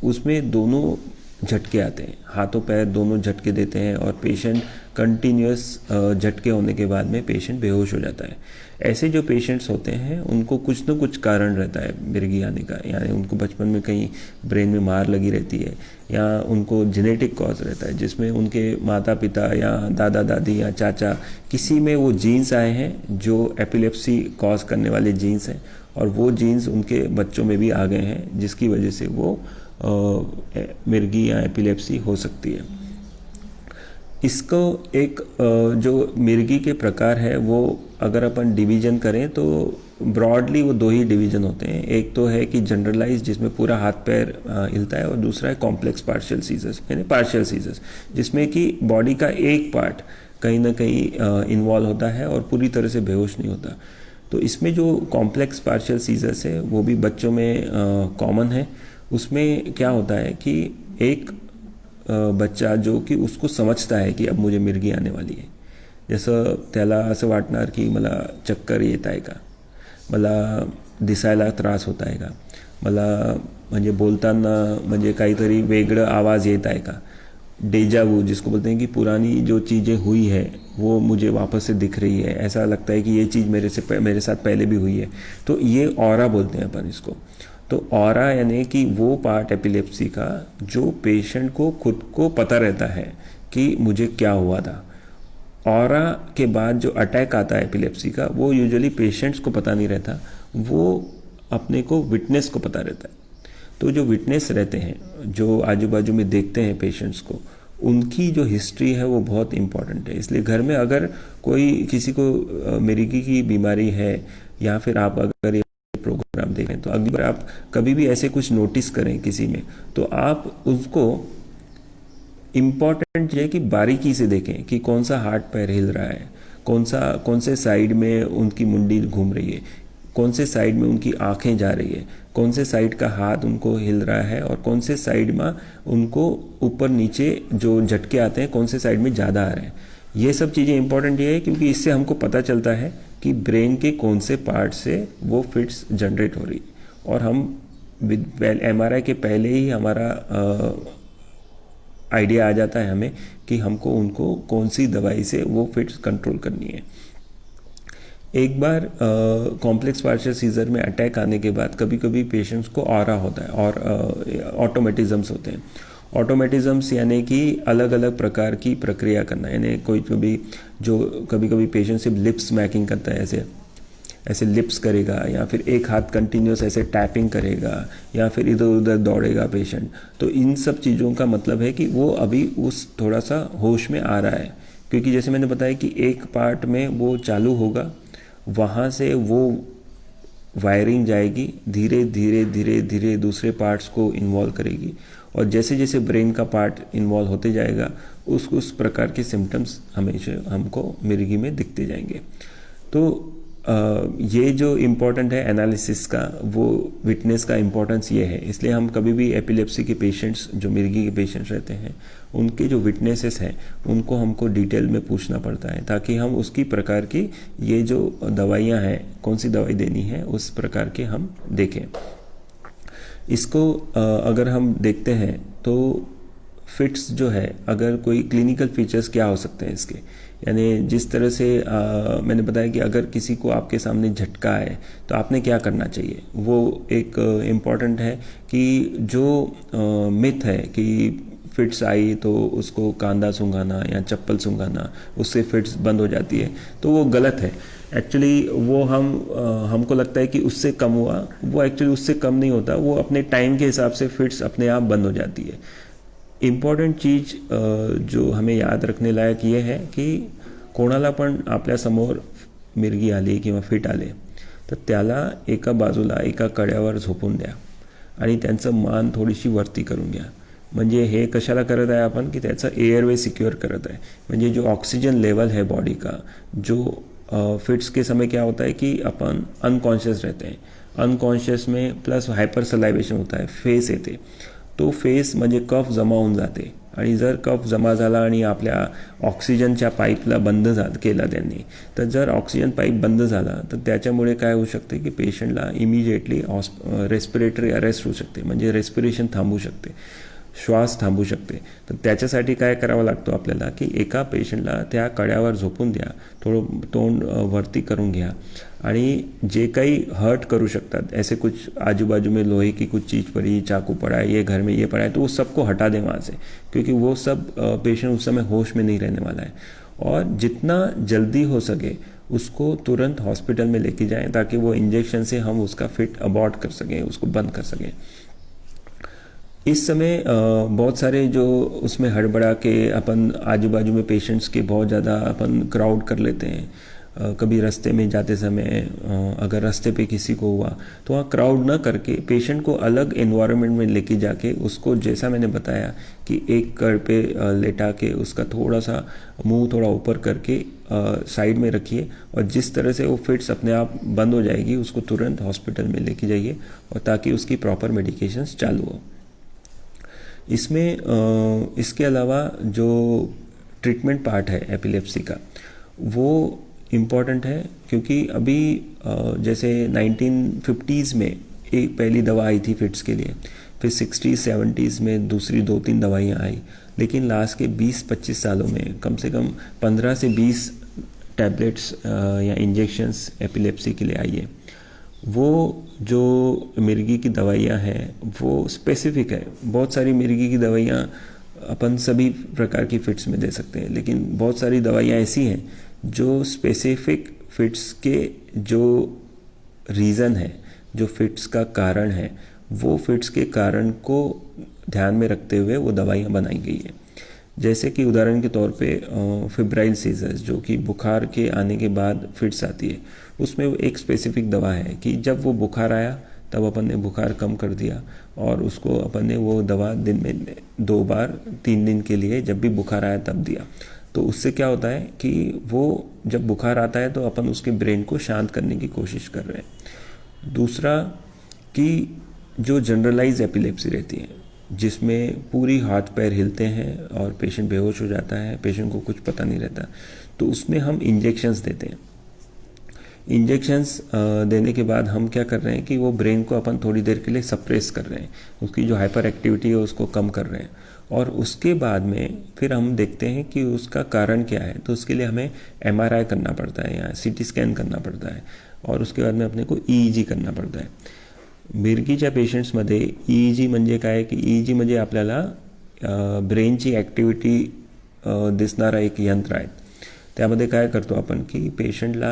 उसमें दोनों झटके आते हैं, हाथों पैर दोनों झटके देते हैं और पेशेंट कंटिन्यूस झटके होने के बाद में पेशेंट बेहोश हो जाता है। ऐसे जो पेशेंट्स होते हैं उनको कुछ न कुछ कारण रहता है मिर्गी आने का, यानी उनको बचपन में कहीं ब्रेन में मार लगी रहती है, या उनको जेनेटिक कॉज रहता है जिसमें उनके माता पिता या दादा दादी या चाचा किसी में वो जीन्स आए हैं जो एपिलेप्सी कॉज करने वाले जीन्स हैं, और वो जीन्स उनके बच्चों में भी आ गए हैं जिसकी वजह से वो मिर्गी या एपिलेप्सी हो सकती है। इसको एक जो मिर्गी के प्रकार है वो अगर अपन डिवीजन करें तो ब्रॉडली वो दो ही डिवीजन होते हैं। एक तो है कि जनरलाइज जिसमें पूरा हाथ पैर हिलता है, और दूसरा है कॉम्प्लेक्स पार्शियल सीजर्स यानी पार्शियल सीजर्स जिसमें कि बॉडी का एक पार्ट कहीं ना कहीं इन्वॉल्व होता है और पूरी तरह से बेहोश नहीं होता। तो इसमें जो कॉम्प्लेक्स पार्शियल सीजर्स है वो भी बच्चों में कॉमन है। उसमें क्या होता है कि एक बच्चा जो कि उसको समझता है कि अब मुझे मिर्गी आने वाली है, जसं त्याला असं वाटणार की मला चक्कर येत आहे का, मला दिसायला त्रास होत आहे का, मला म्हणजे बोलताना म्हणजे काहीतरी वेगळं आवाज येत आहे का, डेजा वू जिसको बोलते हैं कि पुरानी जो चीज़ें हुई है वो मुझे वापस से दिख रही है, ऐसा लगता है कि ये चीज़ मेरे साथ पहले भी हुई है, तो ये ऑरा बोलते हैं अपन इसको। तो ऑरा यानी कि वो पार्ट एपिलेप्सी का जो पेशेंट को खुद को पता रहता है कि मुझे क्या हुआ था। ऑरा के बाद जो अटैक आता है एपिलेप्सी का वो यूजुअली पेशेंट्स को पता नहीं रहता, वो अपने को विटनेस को पता रहता है। तो जो विटनेस रहते हैं, जो आजू बाजू में देखते हैं पेशेंट्स को, उनकी जो हिस्ट्री है वो बहुत इंपॉर्टेंट है। इसलिए घर में अगर कोई किसी को मिर्गी की बीमारी है या फिर आप अगर ये प्रोग्राम देखें तो अगर आप कभी भी ऐसे कुछ नोटिस करें किसी में, तो आप उसको इम्पॉर्टेंट है कि बारीकी से देखें कि कौन सा हाथ पैर हिल रहा है, कौन से साइड में उनकी मुंडी घूम रही है, कौन से साइड में उनकी आंखें जा रही है, कौन से साइड का हाथ उनको हिल रहा है और कौन से साइड में उनको ऊपर नीचे जो झटके आते हैं कौन से साइड में ज़्यादा आ रहे हैं। ये सब चीज़ें इंपॉर्टेंट ये है क्योंकि इससे हमको पता चलता है कि ब्रेन के कौन से पार्ट से वो फिट्स जनरेट हो रही है। और हम MRI के पहले ही हमारा आइडिया आ जाता है हमें कि हमको उनको कौन सी दवाई से वो फिट्स कंट्रोल करनी है। एक बार कॉम्प्लेक्स पार्शियल सीजर में अटैक आने के बाद कभी कभी पेशेंट्स को ऑरा होता है और ऑटोमेटिज्म्स होते हैं। ऑटोमेटिज्म्स यानी कि अलग अलग प्रकार की प्रक्रिया करना, यानी कभी कभी पेशेंट सिर्फ लिप्स स्मैकिंग करता है, ऐसे लिप्स करेगा या फिर एक हाथ कंटिन्यूस ऐसे टैपिंग करेगा या फिर इधर उधर दौड़ेगा पेशेंट। तो इन सब चीज़ों का मतलब है कि वो अभी उस थोड़ा सा होश में आ रहा है, क्योंकि जैसे मैंने बताया कि एक पार्ट में वो चालू होगा, वहाँ से वो वायरिंग जाएगी, धीरे धीरे धीरे धीरे दूसरे पार्ट्स को इन्वॉल्व करेगी और जैसे जैसे ब्रेन का पार्ट इन्वॉल्व होते जाएगा उस प्रकार के सिम्टम्स हमेशा हमको मिर्गी में दिखते जाएंगे। तो ये जो इम्पोर्टेंट है एनालिसिस का, वो विटनेस का इम्पोर्टेंस ये है। इसलिए हम कभी भी एपिलेप्सी के पेशेंट्स, जो मिर्गी के पेशेंट्स रहते हैं, उनके जो विटनेसेस हैं उनको हमको डिटेल में पूछना पड़ता है ताकि हम उसकी प्रकार की ये जो दवाइयाँ हैं, कौन सी दवाई देनी है उस प्रकार के हम देखें। इसको अगर हम देखते हैं तो फिट्स जो है, अगर कोई क्लिनिकल फीचर्स क्या हो सकते हैं इसके, यानी जिस तरह से मैंने बताया कि अगर किसी को आपके सामने झटका है तो आपने क्या करना चाहिए, वो एक इम्पॉर्टेंट है कि जो मिथ है कि फिट्स आई तो उसको कांदा सूंघाना या चप्पल सूंघाना उससे फिट्स बंद हो जाती है, तो वो गलत है। एक्चुअली वो हमको लगता है कि उससे कम हुआ, वो एक्चुअली उससे कम नहीं होता, वो अपने टाइम के हिसाब से फिट्स अपने आप बंद हो जाती है। इम्पॉर्टंट चीज जो हमें याद रखने लायक ये है की कोणाला पण आपल्या समोर मिरगी आली किंवा फिट आले तर त्याला एका बाजूला एका कड्यावर झोपून द्या आणि त्यांचं मान थोडीशी वरती करून घ्या। म्हणजे हे कशाला करत आहे आपण की त्याचा एअरवे सिक्योर करत आहे। म्हणजे जो ऑक्सीजन लेवल है बॉडी का, जो फिट्स के समय क्या होता है कि अपन अनकॉन्शियस रहते हैं, अनकॉन्शियस में प्लस हायपर सलायवेशन होता है, फेस येते, तो फेस म्हणजे कफ जमा होऊन जाते आणि जर कफ जमा झाला आणि आपल्या ऑक्सिजनच्या पाईपला बंद केला त्यांनी, तर जर ऑक्सिजन पाईप बंद झाला तर त्याच्यामुळे काय होऊ शकते की पेशंटला इमिजिएटली रेस्पिरेटरी अरेस्ट होऊ शकते, म्हणजे रेस्पिरेशन थांबू शकते, श्वास थांबू शकते। तर त्याच्यासाठी काय करावं लागतो आपल्याला की एका पेशंटला त्या कड्यावर झोपून द्या, थोडं तोंड वरती करून घ्या आणि जे काही हर्ट करू सकतात, ऐसे कुछ आजू बाजू में लोहे की कुछ चीज़ पड़ी, चाकू पड़ा है, ये घर में ये पड़ा है, तो वो सबको हटा दें वहाँ से, क्योंकि वो सब पेशेंट उस समय होश में नहीं रहने वाला है। और जितना जल्दी हो सके उसको तुरंत हॉस्पिटल में लेके जाएं ताकि वो इंजेक्शन से हम उसका फिट अबॉर्ट कर सकें, उसको बंद कर सकें। इस समय बहुत सारे जो उसमें हड़बड़ा के अपन आजू बाजू में पेशेंट्स के बहुत ज़्यादा अपन क्राउड कर लेते हैं। कभी रास्ते में जाते समय अगर रास्ते पे किसी को हुआ तो वहाँ क्राउड ना करके पेशेंट को अलग एनवायरनमेंट में लेके जाके उसको, जैसा मैंने बताया कि एक कड़ पे लेटा के उसका थोड़ा सा मुंह थोड़ा ऊपर करके साइड में रखिए और जिस तरह से वो फिट्स अपने आप बंद हो जाएगी उसको तुरंत हॉस्पिटल में लेके जाइए और ताकि उसकी प्रॉपर मेडिकेशंस चालू हो। इसमें इसके अलावा जो ट्रीटमेंट पार्ट है एपिलेप्सी का, वो इम्पॉर्टेंट है, क्योंकि अभी जैसे 1950s में एक पहली दवा आई थी फिट्स के लिए, फिर 60s 70s में दूसरी 2-3 दवाइयाँ आई, लेकिन लास्ट के 20-25 सालों में कम से कम 15 से 20 टैबलेट्स या इंजेक्शंस एपिलेप्सी के लिए आई है। वो जो मिर्गी की दवाइयाँ हैं वो स्पेसिफिक है। बहुत सारी मिर्गी की दवाइयाँ अपन सभी प्रकार की फिट्स में दे सकते हैं, लेकिन बहुत सारी दवाइयाँ ऐसी हैं जो स्पेसिफिक फिट्स के जो रीज़न है, जो फिट्स का कारण है, वो फिट्स के कारण को ध्यान में रखते हुए वो दवाइयाँ बनाई गई है। जैसे कि उदाहरण के तौर पे फिब्राइल सीजर्स, जो कि बुखार के आने के बाद फिट्स आती है, उसमें एक स्पेसिफिक दवा है कि जब वो बुखार आया तब अपन ने बुखार कम कर दिया और उसको अपन ने वो दवा दिन में 2 बार 3 दिन के लिए जब भी बुखार आया तब दिया। तो उससे क्या होता है कि वो जब बुखार आता है तो अपन उसके ब्रेन को शांत करने की कोशिश कर रहे हैं। दूसरा कि जो जनरलाइज एपिलेप्सी रहती है, जिसमें पूरी हाथ पैर हिलते हैं और पेशेंट बेहोश हो जाता है, पेशेंट को कुछ पता नहीं रहता, तो उसमें हम इंजेक्शंस देते हैं। इंजेक्शंस देने के बाद हम क्या कर रहे हैं कि वो ब्रेन को अपन थोड़ी देर के लिए सप्रेस कर रहे हैं, उसकी जो हाइपर एक्टिविटी है उसको कम कर रहे हैं, और उसके बाद में फिर हम देखते हैं कि उसका कारण क्या है। तो उसके लिए हमें MRI करना पड़ता है या CT स्कॅन करना पड़ता है, और उसके बाद में अपने को EEG करना पड़ता है। मिरगीच्या पेशंट्समध्ये EEG म्हणजे काय की EEG म्हणजे आपल्याला ब्रेनची ॲक्टिव्हिटी दिसणारा एक यंत्र आहे। त्यामध्ये काय करतो आपण की पेशंटला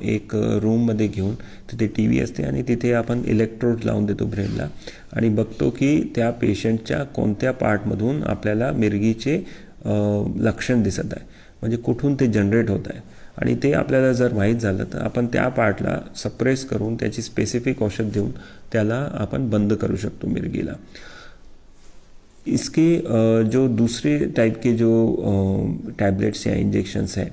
एक रूममध्ये घेऊन तिथे TV असते आणि तिथे आपण इलेक्ट्रोड लावून देतो ब्रेनला आणि बघतो की त्या पेशंटच्या कोणत्या पार्टमधून आपल्याला मिरगीचे लक्षण दिसत आहे, म्हणजे कुठून ते जनरेट होत आहे, आणि ते आपल्याला जर माहीत झालं तर आपण त्या पार्टला सप्रेस करून त्याची स्पेसिफिक औषध देऊन त्याला आपण बंद करू शकतो मिरगीला। इसके जो दूसरे टाइप के जो टैबलेट्स या इंजेक्शंस हैं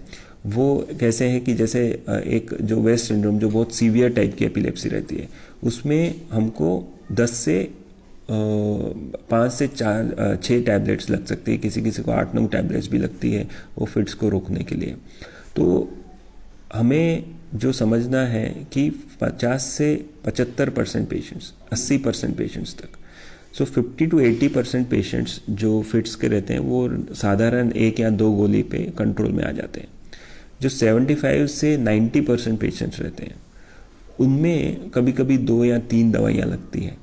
वो कैसे हैं कि जैसे एक जो वेस्ट सिंड्रोम, जो बहुत सीवियर टाइप की एपिलेप्सी रहती है, उसमें हमको 10 से 5 से 6 टैबलेट्स लग सकती है, किसी किसी को 8-9 टैबलेट्स भी लगती है वो फिट्स को रोकने के लिए। तो हमें जो समझना है कि 50 से 75% पेशेंट्स, 80% पेशेंट्स तक, सो 50 to 80% पेशेंट्स जो फिट्स के रहते हैं वो साधारण 1 या 2 गोली पे कंट्रोल में आ जाते हैं। जो 75 से 90% पेशेंट्स रहते हैं उनमें कभी कभी 2 या 3 दवाइयाँ लगती हैं,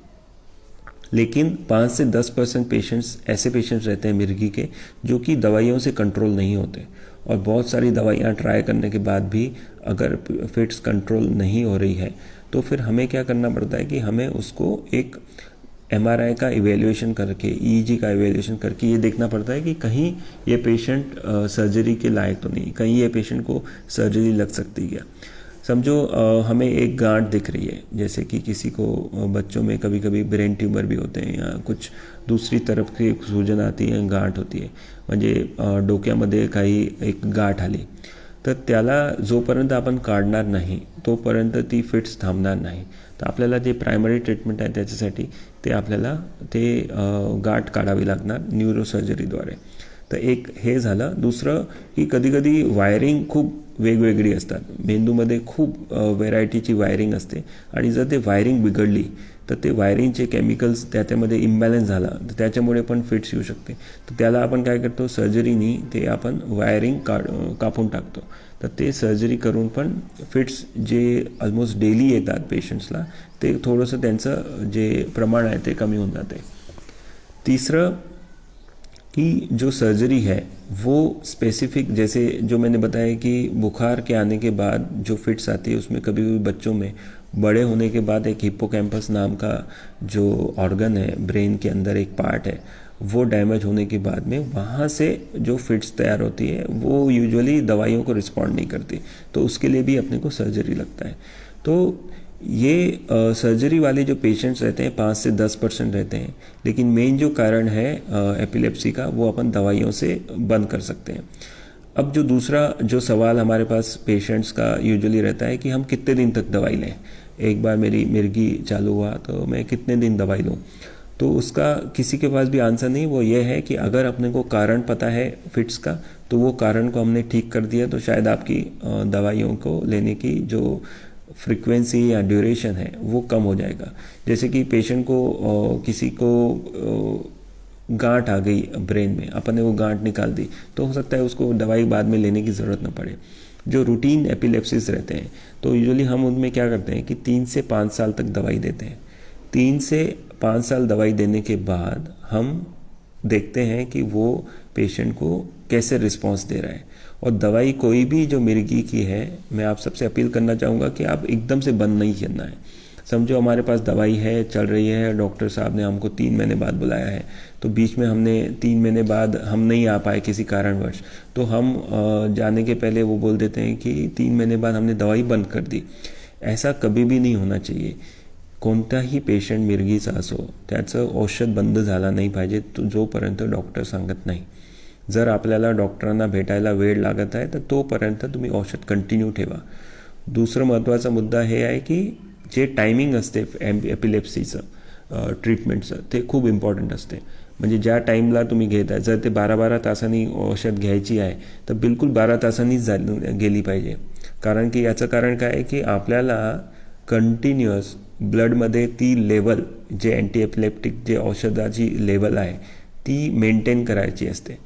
लेकिन 5 से 10% पेशेंट्स ऐसे पेशेंट्स रहते हैं मिर्गी के जो कि दवाइयों से कंट्रोल नहीं होते, और बहुत सारी दवाइयाँ ट्राई करने के बाद भी अगर फिट्स कंट्रोल नहीं हो रही है तो फिर हमें क्या करना पड़ता है कि हमें उसको एक MRI का इवेल्युएशन करके, EEG का इवेल्युएशन करके ये देखना पड़ता है कि कहीं ये पेशेंट सर्जरी के लायक तो नहीं, कहीं ये पेशेंट को सर्जरी लग सकती है। समझो हमें एक गांठ दिख रही है, जैसे कि किसी को बच्चों में कभी कभी ब्रेन ट्यूमर भी होते हैं या कुछ दूसरी तरफ की सूजन आती है, गांठ होती है, म्हणजे डोक्यामध्ये काही एक गाठ आली तर त्याला जोपर्यंत आपण काढणार नाही तोपर्यंत ती फिट्स थांबणार नाही। तर आपल्याला जे प्रायमरी ट्रीटमेंट आहे त्याच्यासाठी ते आपल्याला ते गाठ काढावी लागणार न्यूरोसर्जरीद्वारे। तर एक हे झालं। दुसरं की कधी कधी वायरिंग खूप वेगवेगळी असतात, मेंदूमध्ये खूप व्हेरायटीची वायरिंग असते, आणि जर ते वायरिंग बिघडली तर ते वायरिंगचे केमिकल्स त्याच्यामध्ये इम्बॅलन्स झाला तर त्याच्यामुळे पण फिट्स येऊ शकते। तर त्याला आपण काय करतो, सर्जरीनी ते आपण वायरिंग कापून टाकतो। तर ते सर्जरी करून पण फिट्स जे ऑलमोस्ट डेली येतात पेशंट्सला ते थोडंसं त्यांचं जे प्रमाण आहे ते कमी होऊन जाते। तीसरं कि जो सर्जरी है वो स्पेसिफिक, जैसे जो मैंने बताया कि बुखार के आने के बाद जो फिट्स आती है उसमें कभी कभी बच्चों में बड़े होने के बाद एक हिप्पोकैम्पस नाम का जो ऑर्गन है ब्रेन के अंदर एक पार्ट है वो डैमेज होने के बाद में वहाँ से जो फिट्स तैयार होती है वो यूजुअली दवाइयों को रिस्पॉन्ड नहीं करती, तो उसके लिए भी अपने को सर्जरी लगता है। तो ये सर्जरी वाले जो पेशेंट्स रहते हैं 5 से 10% रहते हैं, लेकिन मेन जो कारण है एपिलेप्सी का वो अपन दवाइयों से बंद कर सकते हैं। अब जो दूसरा जो सवाल हमारे पास पेशेंट्स का यूजुअली रहता है कि हम कितने दिन तक दवाई लें, एक बार मेरी मिर्गी चालू हुआ तो मैं कितने दिन दवाई लूँ, तो उसका किसी के पास भी आंसर नहीं। वो ये है कि अगर अपने को कारण पता है फिट्स का तो वो कारण को हमने ठीक कर दिया तो शायद आपकी दवाइयों को लेने की जो फ्रीक्वेंसी या ड्यूरेशन है वो कम हो जाएगा। जैसे कि पेशेंट को किसी को गांठ आ गई ब्रेन में, अपन ने वो गांठ निकाल दी, तो हो सकता है उसको दवाई बाद में लेने की ज़रूरत ना पड़े। जो रूटीन एपिलेप्सिस रहते हैं तो यूजुअली हम उनमें क्या करते हैं कि 3 से 5 साल तक दवाई देते हैं। 3 से 5 साल दवाई देने के बाद हम देखते हैं कि वो पेशेंट को कैसे रिस्पॉन्स दे रहा है। और दवाई कोई भी जो मिर्गी की है, मैं आप सबसे अपील करना चाहूँगा कि आप एकदम से बंद नहीं करना है। समझो हमारे पास दवाई है, चल रही है, डॉक्टर साहब ने हमको 3 महीने बाद बुलाया है, तो बीच में हमने 3 महीने बाद हम नहीं आ पाए किसी कारणवश, तो हम जाने के पहले वो बोल देते हैं कि 3 महीने बाद हमने दवाई बंद कर दी। ऐसा कभी भी नहीं होना चाहिए। कोणताही पेशंट मिरगीचा असो त्याचं औषध बंद झाला नाही पाहिजे जोपर्यंत डॉक्टर सांगत नाही। जर आपल्याला डॉक्टरांना भेटायला वेळ लागत आहे तर तोपर्यंत तुम्ही औषध कंटिन्यू ठेवा। दुसरं महत्त्वाचा मुद्दा हे आहे की जे टायमिंग असते एपिलेप्सीचं ट्रीटमेंटचं ते खूप इम्पॉर्टंट असते। म्हणजे ज्या टाईमला तुम्ही घेताय, जर ते 12-12 तासांनी औषध घ्यायची आहे तर बिलकुल 12 तासांनीच गेली पाहिजे। कारण की याचं कारण काय आहे की आपल्याला कंटिन्युअस ब्लडमध्ये ती लेवल, जे अँटी एपिलेप्टिक जे औषधाची लेवल आहे ती मेंटेन करायची असते।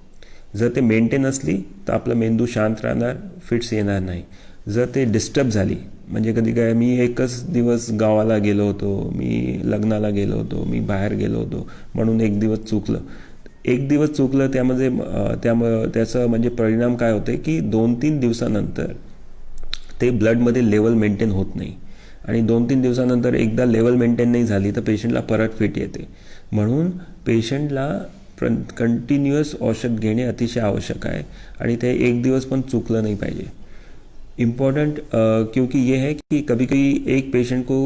जर ते मेंटेन असली तर आपला मेंदू शांत राहणार, फिट्स येणार नाही। जर ते डिस्टर्ब झाली, म्हणजे कधी काय मी एकच दिवस गावाला गेलो होतो, मी लग्नाला गेलो होतो, मी बाहेर गेलो होतो म्हणून एक दिवस चुकलं, त्यामध्ये त्याचा म्हणजे परिणाम काय होते की 2-3 दिवसानंतर ते ब्लडमध्ये लेवल मेंटेन होत नाही आणि 2-3 दिवसानंतर एकदा लेवल मेंटेन नाही झाली तर पेशंटला परत फिट येते। म्हणून पेशंटला कंटिन्युअस औषध घेणे अतिशय आवश्यक आहे आणि ते एक दिवस पण चुकलं नहीं पाहिजे। इम्पॉर्टेंट क्योंकि ये है कि कभी कभी एक पेशेंट को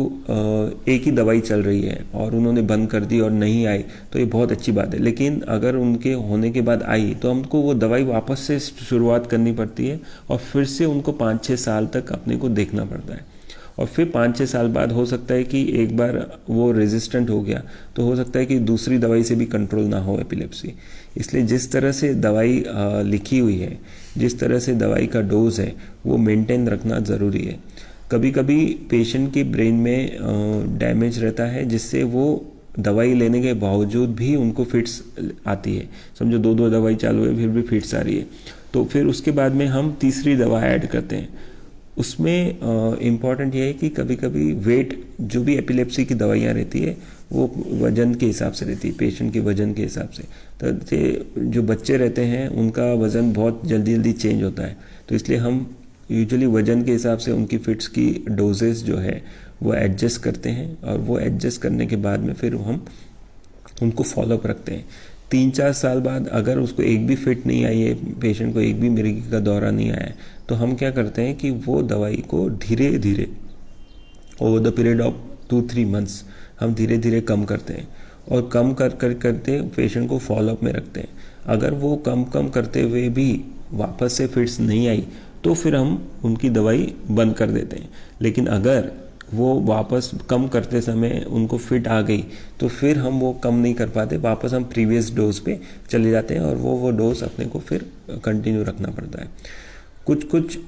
एक ही दवाई चल रही है और उन्होंने बंद कर दी और नहीं आई तो ये बहुत अच्छी बात है, लेकिन अगर उनके होने के बाद आई तो हमको वो दवाई वापस से शुरुआत करनी पड़ती है और फिर से उनको 5-6 साल तक अपने को देखना पड़ता है। और फिर 5-6 साल बाद हो सकता है कि एक बार वो रेजिस्टेंट हो गया तो हो सकता है कि दूसरी दवाई से भी कंट्रोल ना हो एपिलेप्सी। इसलिए जिस तरह से दवाई लिखी हुई है, जिस तरह से दवाई का डोज है वो मेंटेन रखना ज़रूरी है। कभी कभी पेशेंट के ब्रेन में डैमेज रहता है जिससे वो दवाई लेने के बावजूद भी उनको फिट्स आती है। समझो 2 दवाई चालू है फिर भी फिट्स आ रही है, तो फिर उसके बाद में हम तीसरी दवा ऐड करते हैं। उसमें इम्पॉर्टेंट ये है कि कभी कभी वेट, जो भी एपिलेप्सी की दवाइयाँ रहती है वो वज़न के हिसाब से रहती है, पेशेंट के वज़न के हिसाब से। तो जो बच्चे रहते हैं उनका वज़न बहुत जल्दी चेंज होता है, तो इसलिए हम यूजुअली वज़न के हिसाब से उनकी फिट्स की डोजेस जो है वो एडजस्ट करते हैं और वो एडजस्ट करने के बाद में फिर हम उनको फॉलोअप रखते हैं। 3-4 साल बाद अगर उसको एक भी फिट नहीं आई है, पेशेंट को एक भी मिर्गी का दौरा नहीं आया है, तो हम क्या करते हैं कि वो दवाई को धीरे धीरे over the period of 2-3 months हम धीरे धीरे कम करते हैं और कम करते पेशेंट को फॉलोअप में रखते हैं। अगर वो कम करते हुए भी वापस से फिट्स नहीं आई तो फिर हम उनकी दवाई बंद कर देते हैं। लेकिन अगर वो वापस कम करते समय उनको फिट आ गई तो फिर हम वो कम नहीं कर पाते, वापस हम प्रीवियस डोज पे चले जाते हैं और वो डोज अपने को फिर कंटिन्यू रखना पड़ता है। कुछ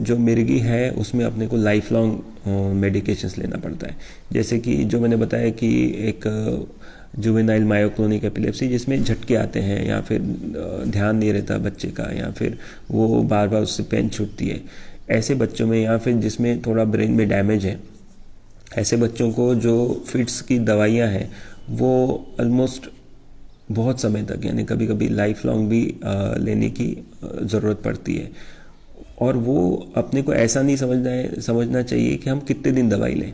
जो मिर्गी है उसमें अपने को लाइफ लॉन्ग मेडिकेशंस लेना पड़ता है। जैसे कि जो मैंने बताया कि एक जुवेनाइल मायोक्लोनिक एपिलेप्सी जिसमें झटके आते हैं या फिर ध्यान नहीं रहता बच्चे का या फिर वो बार बार उससे पेन छूटती है, ऐसे बच्चों में या फिर जिसमें थोड़ा ब्रेन में डैमेज है, ऐसे बच्चों को जो फिट्स की दवाइयाँ हैं वो ऑलमोस्ट बहुत समय तक यानी कभी कभी लाइफ लॉन्ग भी लेने की ज़रूरत पड़ती है। और वो अपने को ऐसा नहीं समझना चाहिए कि हम कितने दिन दवाई लें।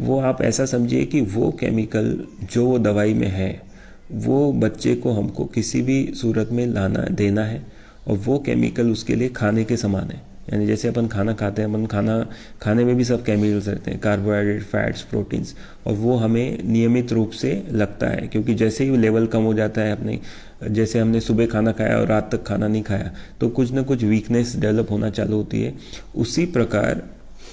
वो आप ऐसा समझिए कि वो केमिकल जो वो दवाई में है वो बच्चे को हमको किसी भी सूरत में देना है और वो केमिकल उसके लिए खाने के समान है। यानी जैसे अपन खाना खाते हैं, अपन खाने में भी सब केमिकल्स रहते हैं, कार्बोहाइड्रेट, फैट्स, प्रोटीन्स, और वो हमें नियमित रूप से लगता है क्योंकि जैसे ही लेवल कम हो जाता है अपने, जैसे हमने सुबह खाना खाया और रात तक खाना नहीं खाया तो कुछ ना कुछ वीकनेस डेवलप होना चालू होती है। उसी प्रकार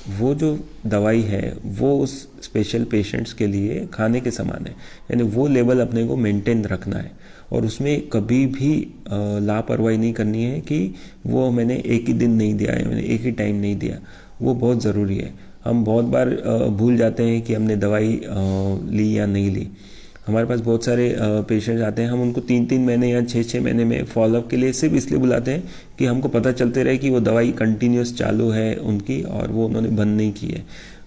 वो जो दवाई है वो उस स्पेशल पेशेंट्स के लिए खाने के समान है, यानी वो लेवल अपने को मेंटेन रखना है और उसमें कभी भी लापरवाही नहीं करनी है कि वो मैंने एक ही दिन नहीं दिया है, मैंने एक ही टाइम नहीं दिया। वो बहुत ज़रूरी है। हम बहुत बार भूल जाते हैं कि हमने दवाई ली या नहीं ली। हमारे पास बहुत सारे पेशेंट्स आते हैं, हम उनको 3-3 महीने या 6-6 महीने में फॉलोअप के लिए सिर्फ इसलिए बुलाते हैं कि हमको पता चलते रहे कि वो दवाई कंटिन्यूस चालू है उनकी और वो उन्होंने बंद नहीं की है।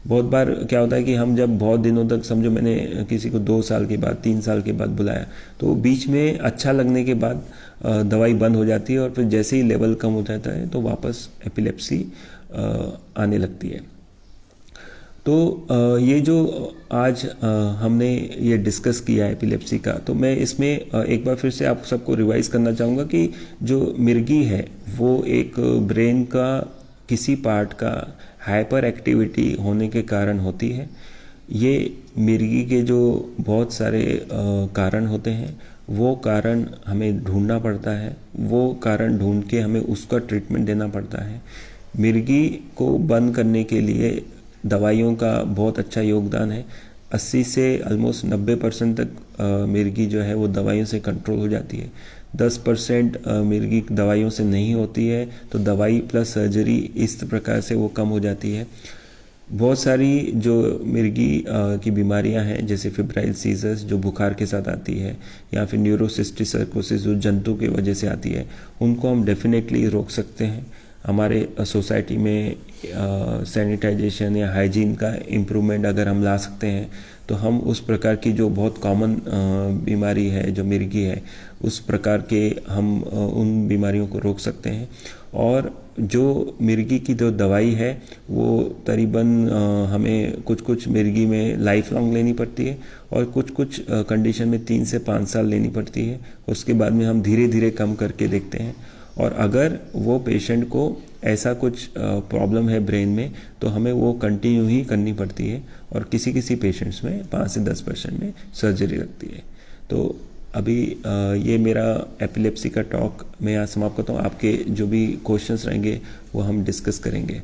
बहुत बार क्या होता है कि हम जब बहुत दिनों तक, समझो मैंने किसी को 2 साल के बाद 3 साल के बाद बुलाया, तो बीच में अच्छा लगने के बाद दवाई बंद हो जाती है और फिर जैसे ही लेवल कम हो जाता है तो वापस एपिलेप्सी आने लगती है। तो ये जो आज हमने ये डिस्कस किया है एपिलेप्सी का, तो मैं इसमें एक बार फिर से आप सबको रिवाइज करना चाहूँगा कि जो मिर्गी है वो एक ब्रेन का किसी पार्ट का हाइपर एक्टिविटी होने के कारण होती है। ये मिर्गी के जो बहुत सारे कारण होते हैं, वो कारण हमें ढूंढना पड़ता है, वो कारण ढूंढ के हमें उसका ट्रीटमेंट देना पड़ता है। मिर्गी को बंद करने के लिए दवाइयों का बहुत अच्छा योगदान है। 80 से ऑलमोस्ट 90% तक मिर्गी जो है वो दवाइयों से कंट्रोल हो जाती है। 10% मिर्गी दवाइयों से नहीं होती है, तो दवाई प्लस सर्जरी इस प्रकार से वो कम हो जाती है। बहुत सारी जो मिर्गी की बीमारियां हैं, जैसे फिब्राइल सीजर्स जो बुखार के साथ आती है, या फिर न्यूरोसिस्टिक सर्कोसिस जो जंतु की वजह से आती है, उनको हम डेफिनेटली रोक सकते हैं। हमारे सोसाइटी में सैनिटाइजेशन या हाइजीन का इम्प्रूवमेंट अगर हम ला सकते हैं तो हम उस प्रकार की जो बहुत कॉमन बीमारी है जो मिर्गी है, उस प्रकार के हम उन बीमारियों को रोक सकते हैं। और जो मिर्गी की जो दवाई है वो करीबन हमें कुछ मिर्गी में लाइफ लॉन्ग लेनी पड़ती है और कुछ कंडीशन में 3 से 5 साल लेनी पड़ती है। उसके बाद में हम धीरे धीरे कम करके देखते हैं। और अगर वो पेशेंट को ऐसा कुछ प्रॉब्लम है ब्रेन में, तो हमें वो कंटिन्यू ही करनी पड़ती है और किसी पेशेंट्स में 5 से 10% में सर्जरी लगती है। तो अभी ये मेरा एपिलेप्सी का टॉक मैं यहाँ समाप्त करता हूँ। आपके जो भी क्वेश्चंस रहेंगे वो हम डिस्कस करेंगे।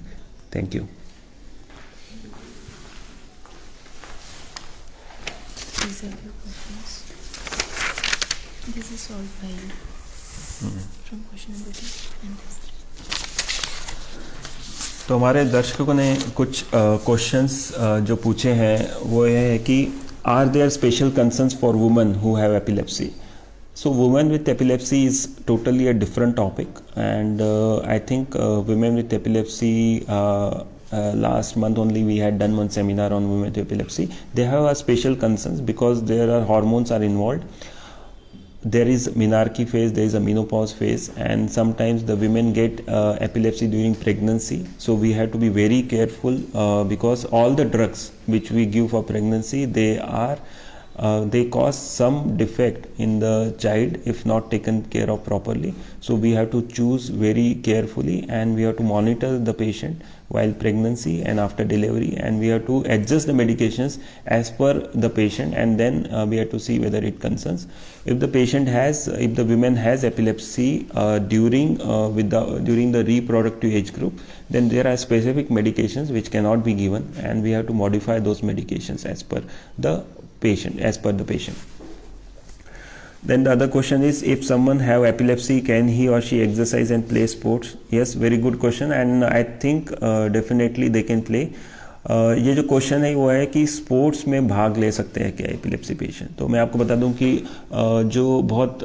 Thank you. These are your questions. This is solved by you. From question number 2 and this. तो हमारे दर्शकों ने कुछ क्वेश्चंस जो पूछे हैं वो ये है कि are there special concerns for women who have epilepsy. So women with epilepsy is totally a different topic and I think women with epilepsy last month only we had done one seminar on women with epilepsy. They have a special concerns because there are hormones are involved. There is menarche phase, there is a menopause phase, and sometimes the women get epilepsy during pregnancy. So we have to be very careful because all the drugs which we give for pregnancy, they cause some defect in the child if not taken care of properly. So we have to choose very carefully and we have to monitor the patient while pregnancy and after delivery, and we have to adjust the medications as per the patient, and then we have to see whether it concerns. If the woman has epilepsy during the reproductive age group, then there are specific medications which cannot be given, and we have to modify those medications as per the patient. Then the other question is, if someone have epilepsy, can he or she exercise and play sports? Yes, very good question, and I think definitely they can play. ये जो question है वो है कि sports में भाग ले सकते हैं क्या एपिलेप्सी पेशेंट। तो मैं आपको बता दूं कि जो बहुत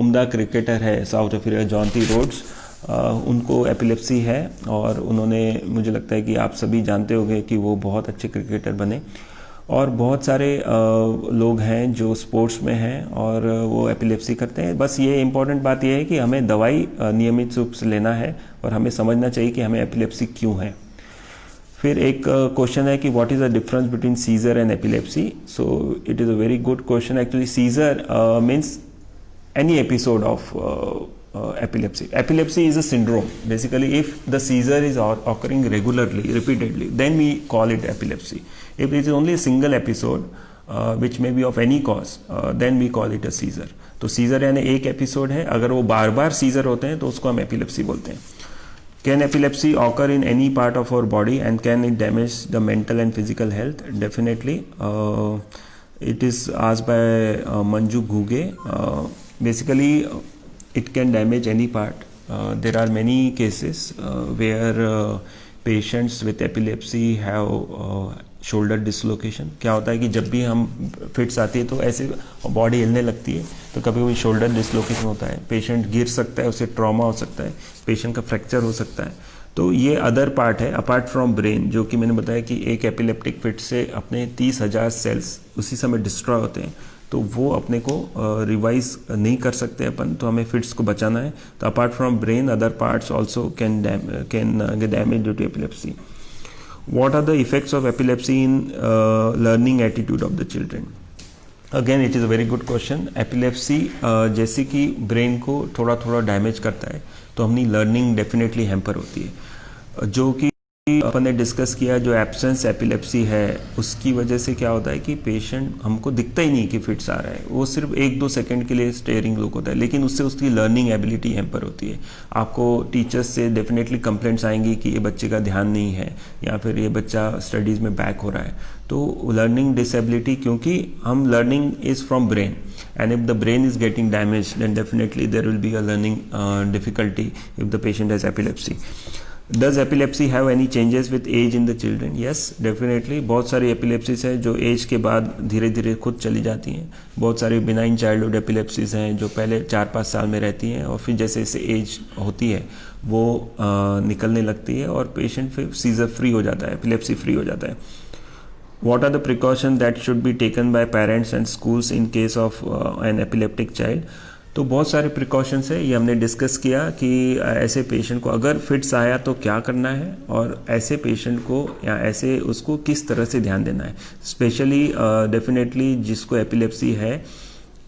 उम्दा क्रिकेटर है साउथ अफ्रीका जॉन्टी रोड्स, उनको एपिलेप्सी है और उन्होंने, मुझे लगता है कि आप सभी जानते होंगे कि वो बहुत अच्छे क्रिकेटर बने। और बहुत सारे लोग हैं जो स्पोर्ट्स में हैं और वो एपिलेप्सी करते हैं। बस ये इम्पॉर्टेंट बात ये है कि हमें दवाई नियमित रूप से लेना है और हमें समझना चाहिए कि हमें एपिलेप्सी क्यों है। फिर एक क्वेश्चन है कि what is the difference between seizure and epilepsy. So it is a very good question. Actually seizure means any episode of epilepsy. Epilepsy is a syndrome. Basically, if the seizure is occurring regularly, repeatedly, then we call it epilepsy. If it is only a single episode, which may be of any cause, then we call it a seizure. तो scissor यानी एक episode है, अगर वो बार बार scissor होते हैं तो उसको हम एपिलेप्सी बोलते हैं। Can epilepsy occur in any part of our body and can it damage the mental and physical health? Definitely. It is asked by Manju Ghuge. Basically, it can damage any part. There are many cases where patients with epilepsy have shoulder dislocation. क्या होता है कि जब भी हम fits आती है तो ऐसे बॉडी हिलने लगती है, तो कभी कभी शोल्डर डिसलोकेशन होता है, पेशेंट गिर सकता है, उसे ट्रॉमा हो सकता है, पेशेंट का फ्रैक्चर हो सकता है. तो ये अदर पार्ट है अपार्ट फ्रॉम ब्रेन, जो कि मैंने बताया कि एक एपिलेप्टिक फिट से अपने 30,000 सेल्स उसी समय डिस्ट्रॉय होते हैं, तो वो अपने को रिवाइज नहीं कर सकते अपन, तो हमें फिट्स को बचाना है. तो apart from brain other parts also can get damage due to epilepsy. What are the effects of epilepsy in learning attitude of the children? Again, it is a very good question. Epilepsy जैसे कि brain को थोड़ा थोड़ा damage करता है, तो अपनी learning definitely hamper होती है. जो कि अपन ने डिस्कस किया, जो एब्सेंस एपिलेप्सी है उसकी वजह से क्या होता है कि पेशेंट हमको दिखता ही नहीं कि फिट्स आ रहा है, वो सिर्फ 1-2 सेकंड के लिए स्टेयरिंग लुक होता है, लेकिन उससे उसकी लर्निंग एबिलिटी हैम्पर होती है. आपको टीचर्स से डेफिनेटली कंप्लेंट्स आएंगी कि ये बच्चे का ध्यान नहीं है या फिर ये बच्चा स्टडीज़ में बैक हो रहा है. तो लर्निंग डिसेबिलिटी, क्योंकि हम learning is from brain and if the brain is getting damaged then definitely there will be a learning difficulty if the patient has epilepsy. Does epilepsy have any changes with age in the children? Yes, definitely. बहुत सारी epilepsies है जो as के बाद धीरे धीरे खुद चली जाती हैं. बहुत सारी बिनाइन चाइल्डहुड एपिलेप्सीज हैं जो पहले 4-5 साल में रहती हैं और फिर जैसे जैसे एज होती है वो निकलने लगती है और पेशेंट फिर सीजर फ्री हो जाता है, एपिलेप्सी फ्री हो जाता है. What are the precautions that should be taken by parents and schools in case of an epileptic child? तो बहुत सारे प्रिकॉशंस है, ये हमने डिस्कस किया कि ऐसे पेशेंट को अगर फिट्स आया तो क्या करना है और ऐसे पेशेंट को या ऐसे उसको किस तरह से ध्यान देना है. स्पेशली डेफिनेटली जिसको एपिलेप्सी है,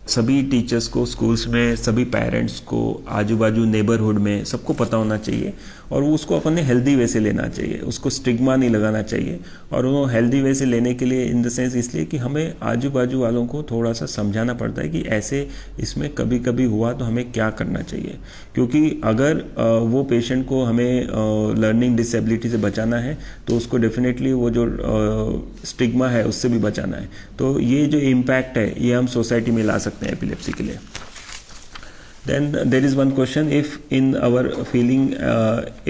सभी टीचर्स को, स्कूल्स में सभी पेरेंट्स को, आजू बाजू नेबरहुड में सबको पता होना चाहिए और वो उसको अपने हेल्दी वे से लेना चाहिए, उसको स्टिग्मा नहीं लगाना चाहिए. और वो हेल्दी वे से लेने के लिए इन द सेंस इसलिए कि हमें आजू बाजू वालों को थोड़ा सा समझाना पड़ता है कि ऐसे इसमें कभी कभी हुआ तो हमें क्या करना चाहिए. क्योंकि अगर वो पेशेंट को हमें लर्निंग डिसेबिलिटी से बचाना है तो उसको डेफिनेटली वो जो स्टिग्मा है उससे भी बचाना है. तो ये जो इम्पैक्ट है ये हम सोसाइटी में ला सकते हैं एपिलेप्सी के लिए. Then there is one question: if in our feeling,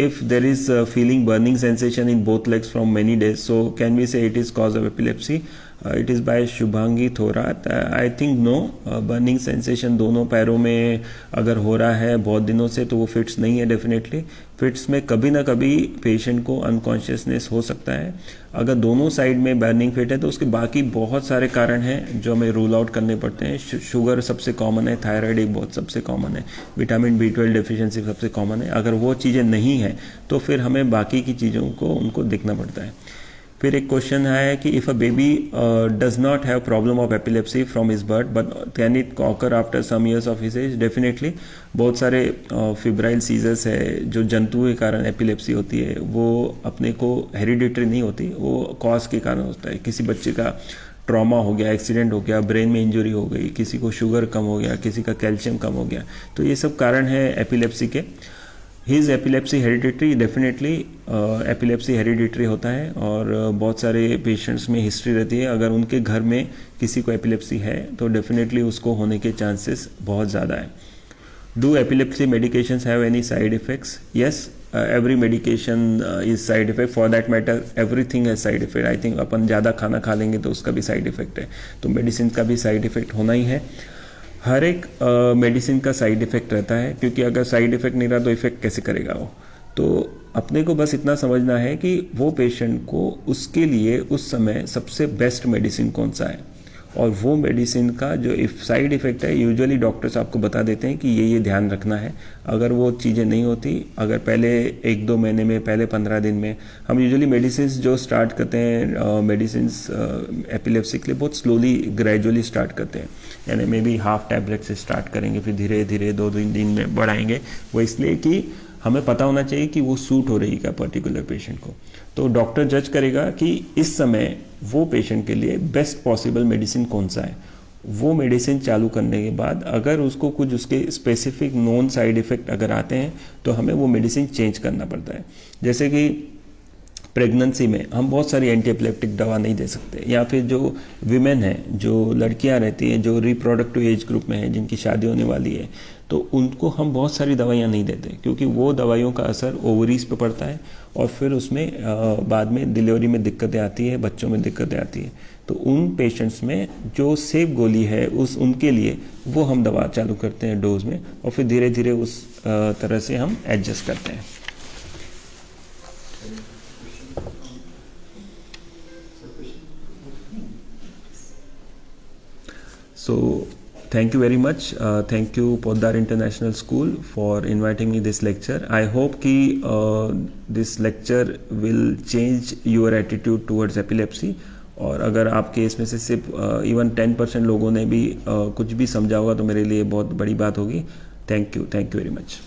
if there is feeling burning sensation in both legs from many days, so can we say it is cause of epilepsy? It is by Shubhangi Thorat. I think no. Burning sensation दोनों पैरों में अगर हो रहा है बहुत दिनों से तो वो फिट्स नहीं है. डेफिनेटली फिट्स में कभी ना कभी पेशेंट को अनकॉन्शियसनेस हो सकता है. अगर दोनों साइड में बर्निंग फिट है तो उसके बाकी बहुत सारे कारण हैं जो हमें रूल आउट करने पड़ते हैं. शुगर सबसे कॉमन है, थायराइड एक बहुत सबसे कॉमन है, विटामिन B12 डेफिशिएंसी सबसे कॉमन है. अगर वो चीज़ें नहीं हैं तो फिर हमें बाकी की चीज़ों को उनको देखना पड़ता है. फिर एक क्वेश्चन है कि if a baby does not have problem of epilepsy from his birth but can it occur after some years of his age? Definitely. बहुत सारे फिब्राइल सीजर्स है जो जंतु के कारण एपिलेप्सी होती है, वो अपने को हेरिडिटरी नहीं होती, वो कॉज के कारण होता है. किसी बच्चे का ट्रॉमा हो गया, एक्सीडेंट हो गया, ब्रेन में इंजरी हो गई, किसी को शुगर कम हो गया, किसी का कैल्शियम कम हो गया, तो ये सब कारण है एपिलेप्सी के. His epilepsy hereditary? Definitely epilepsy hereditary होता है और बहुत सारे पेशेंट्स में हिस्ट्री रहती है. अगर उनके घर में किसी को एपिलेप्सी है तो डेफिनेटली उसको होने के चांसेस बहुत ज़्यादा है. Do epilepsy medications have any side effects? Yes, every medication is side effect. For that matter everything has side effect. I think अपन ज़्यादा खाना खा लेंगे तो उसका भी साइड इफेक्ट है, तो मेडिसिन का भी साइड इफेक्ट होना ही है. हर एक मेडिसिन का साइड इफेक्ट रहता है, क्योंकि अगर साइड इफेक्ट नहीं रहा तो इफेक्ट कैसे करेगा वो. तो अपने को बस इतना समझना है कि वो पेशेंट को उसके लिए उस समय सबसे बेस्ट मेडिसिन कौन सा है, और वो मेडिसिन का जो साइड इफेक्ट है यूजुअली डॉक्टर्स आपको बता देते हैं कि ये ध्यान रखना है. अगर वो चीज़ें नहीं होती, अगर पहले 1-2 महीने में, पहले 15 दिन में, हम यूजुअली मेडिसिन जो स्टार्ट करते हैं मेडिसिन एपिलेप्सी के लिए बहुत स्लोली ग्रेजुअली स्टार्ट करते हैं, यानी मे बी हाफ टैबलेट से स्टार्ट करेंगे, फिर धीरे धीरे 2-3 दिन में बढ़ाएंगे. वो इसलिए कि हमें पता होना चाहिए कि वो सूट हो रही है पर्टिकुलर पेशेंट को. तो डॉक्टर जज करेगा कि इस समय वो पेशेंट के लिए बेस्ट पॉसिबल मेडिसिन कौन सा है, वो मेडिसिन चालू करने के बाद अगर उसको कुछ उसके स्पेसिफिक नॉन साइड इफ़ेक्ट अगर आते हैं तो हमें वो मेडिसिन चेंज करना पड़ता है। जैसे कि प्रेगनेंसी में हम बहुत सारी एंटी एपिलेप्टिक दवा नहीं दे सकते, या फिर जो विमेन हैं, जो लड़कियां रहती हैं, जो रिप्रोडक्टिव एज ग्रुप में है, जिनकी शादी होने वाली है, तो उनको हम बहुत सारी दवाइयां नहीं देते, क्योंकि वो दवाइयों का असर ओवरीज पे पड़ता है और फिर उसमें बाद में डिलीवरी में दिक्कतें आती है, बच्चों में दिक्कतें आती है। तो उन पेशेंट्स में जो सेफ गोली है उनके लिए वो हम दवा चालू करते हैं डोज में, और फिर धीरे धीरे उस तरह से हम एडजस्ट करते हैं। So thank you very much. Thank you Poddar International School for inviting me this lecture. I hope कि this lecture will change your attitude towards epilepsy. और अगर आपके इसमें से सिर्फ इवन 10% लोगों ने भी कुछ भी समझा होगा तो मेरे लिए बहुत बड़ी बात होगी। Thank you very much.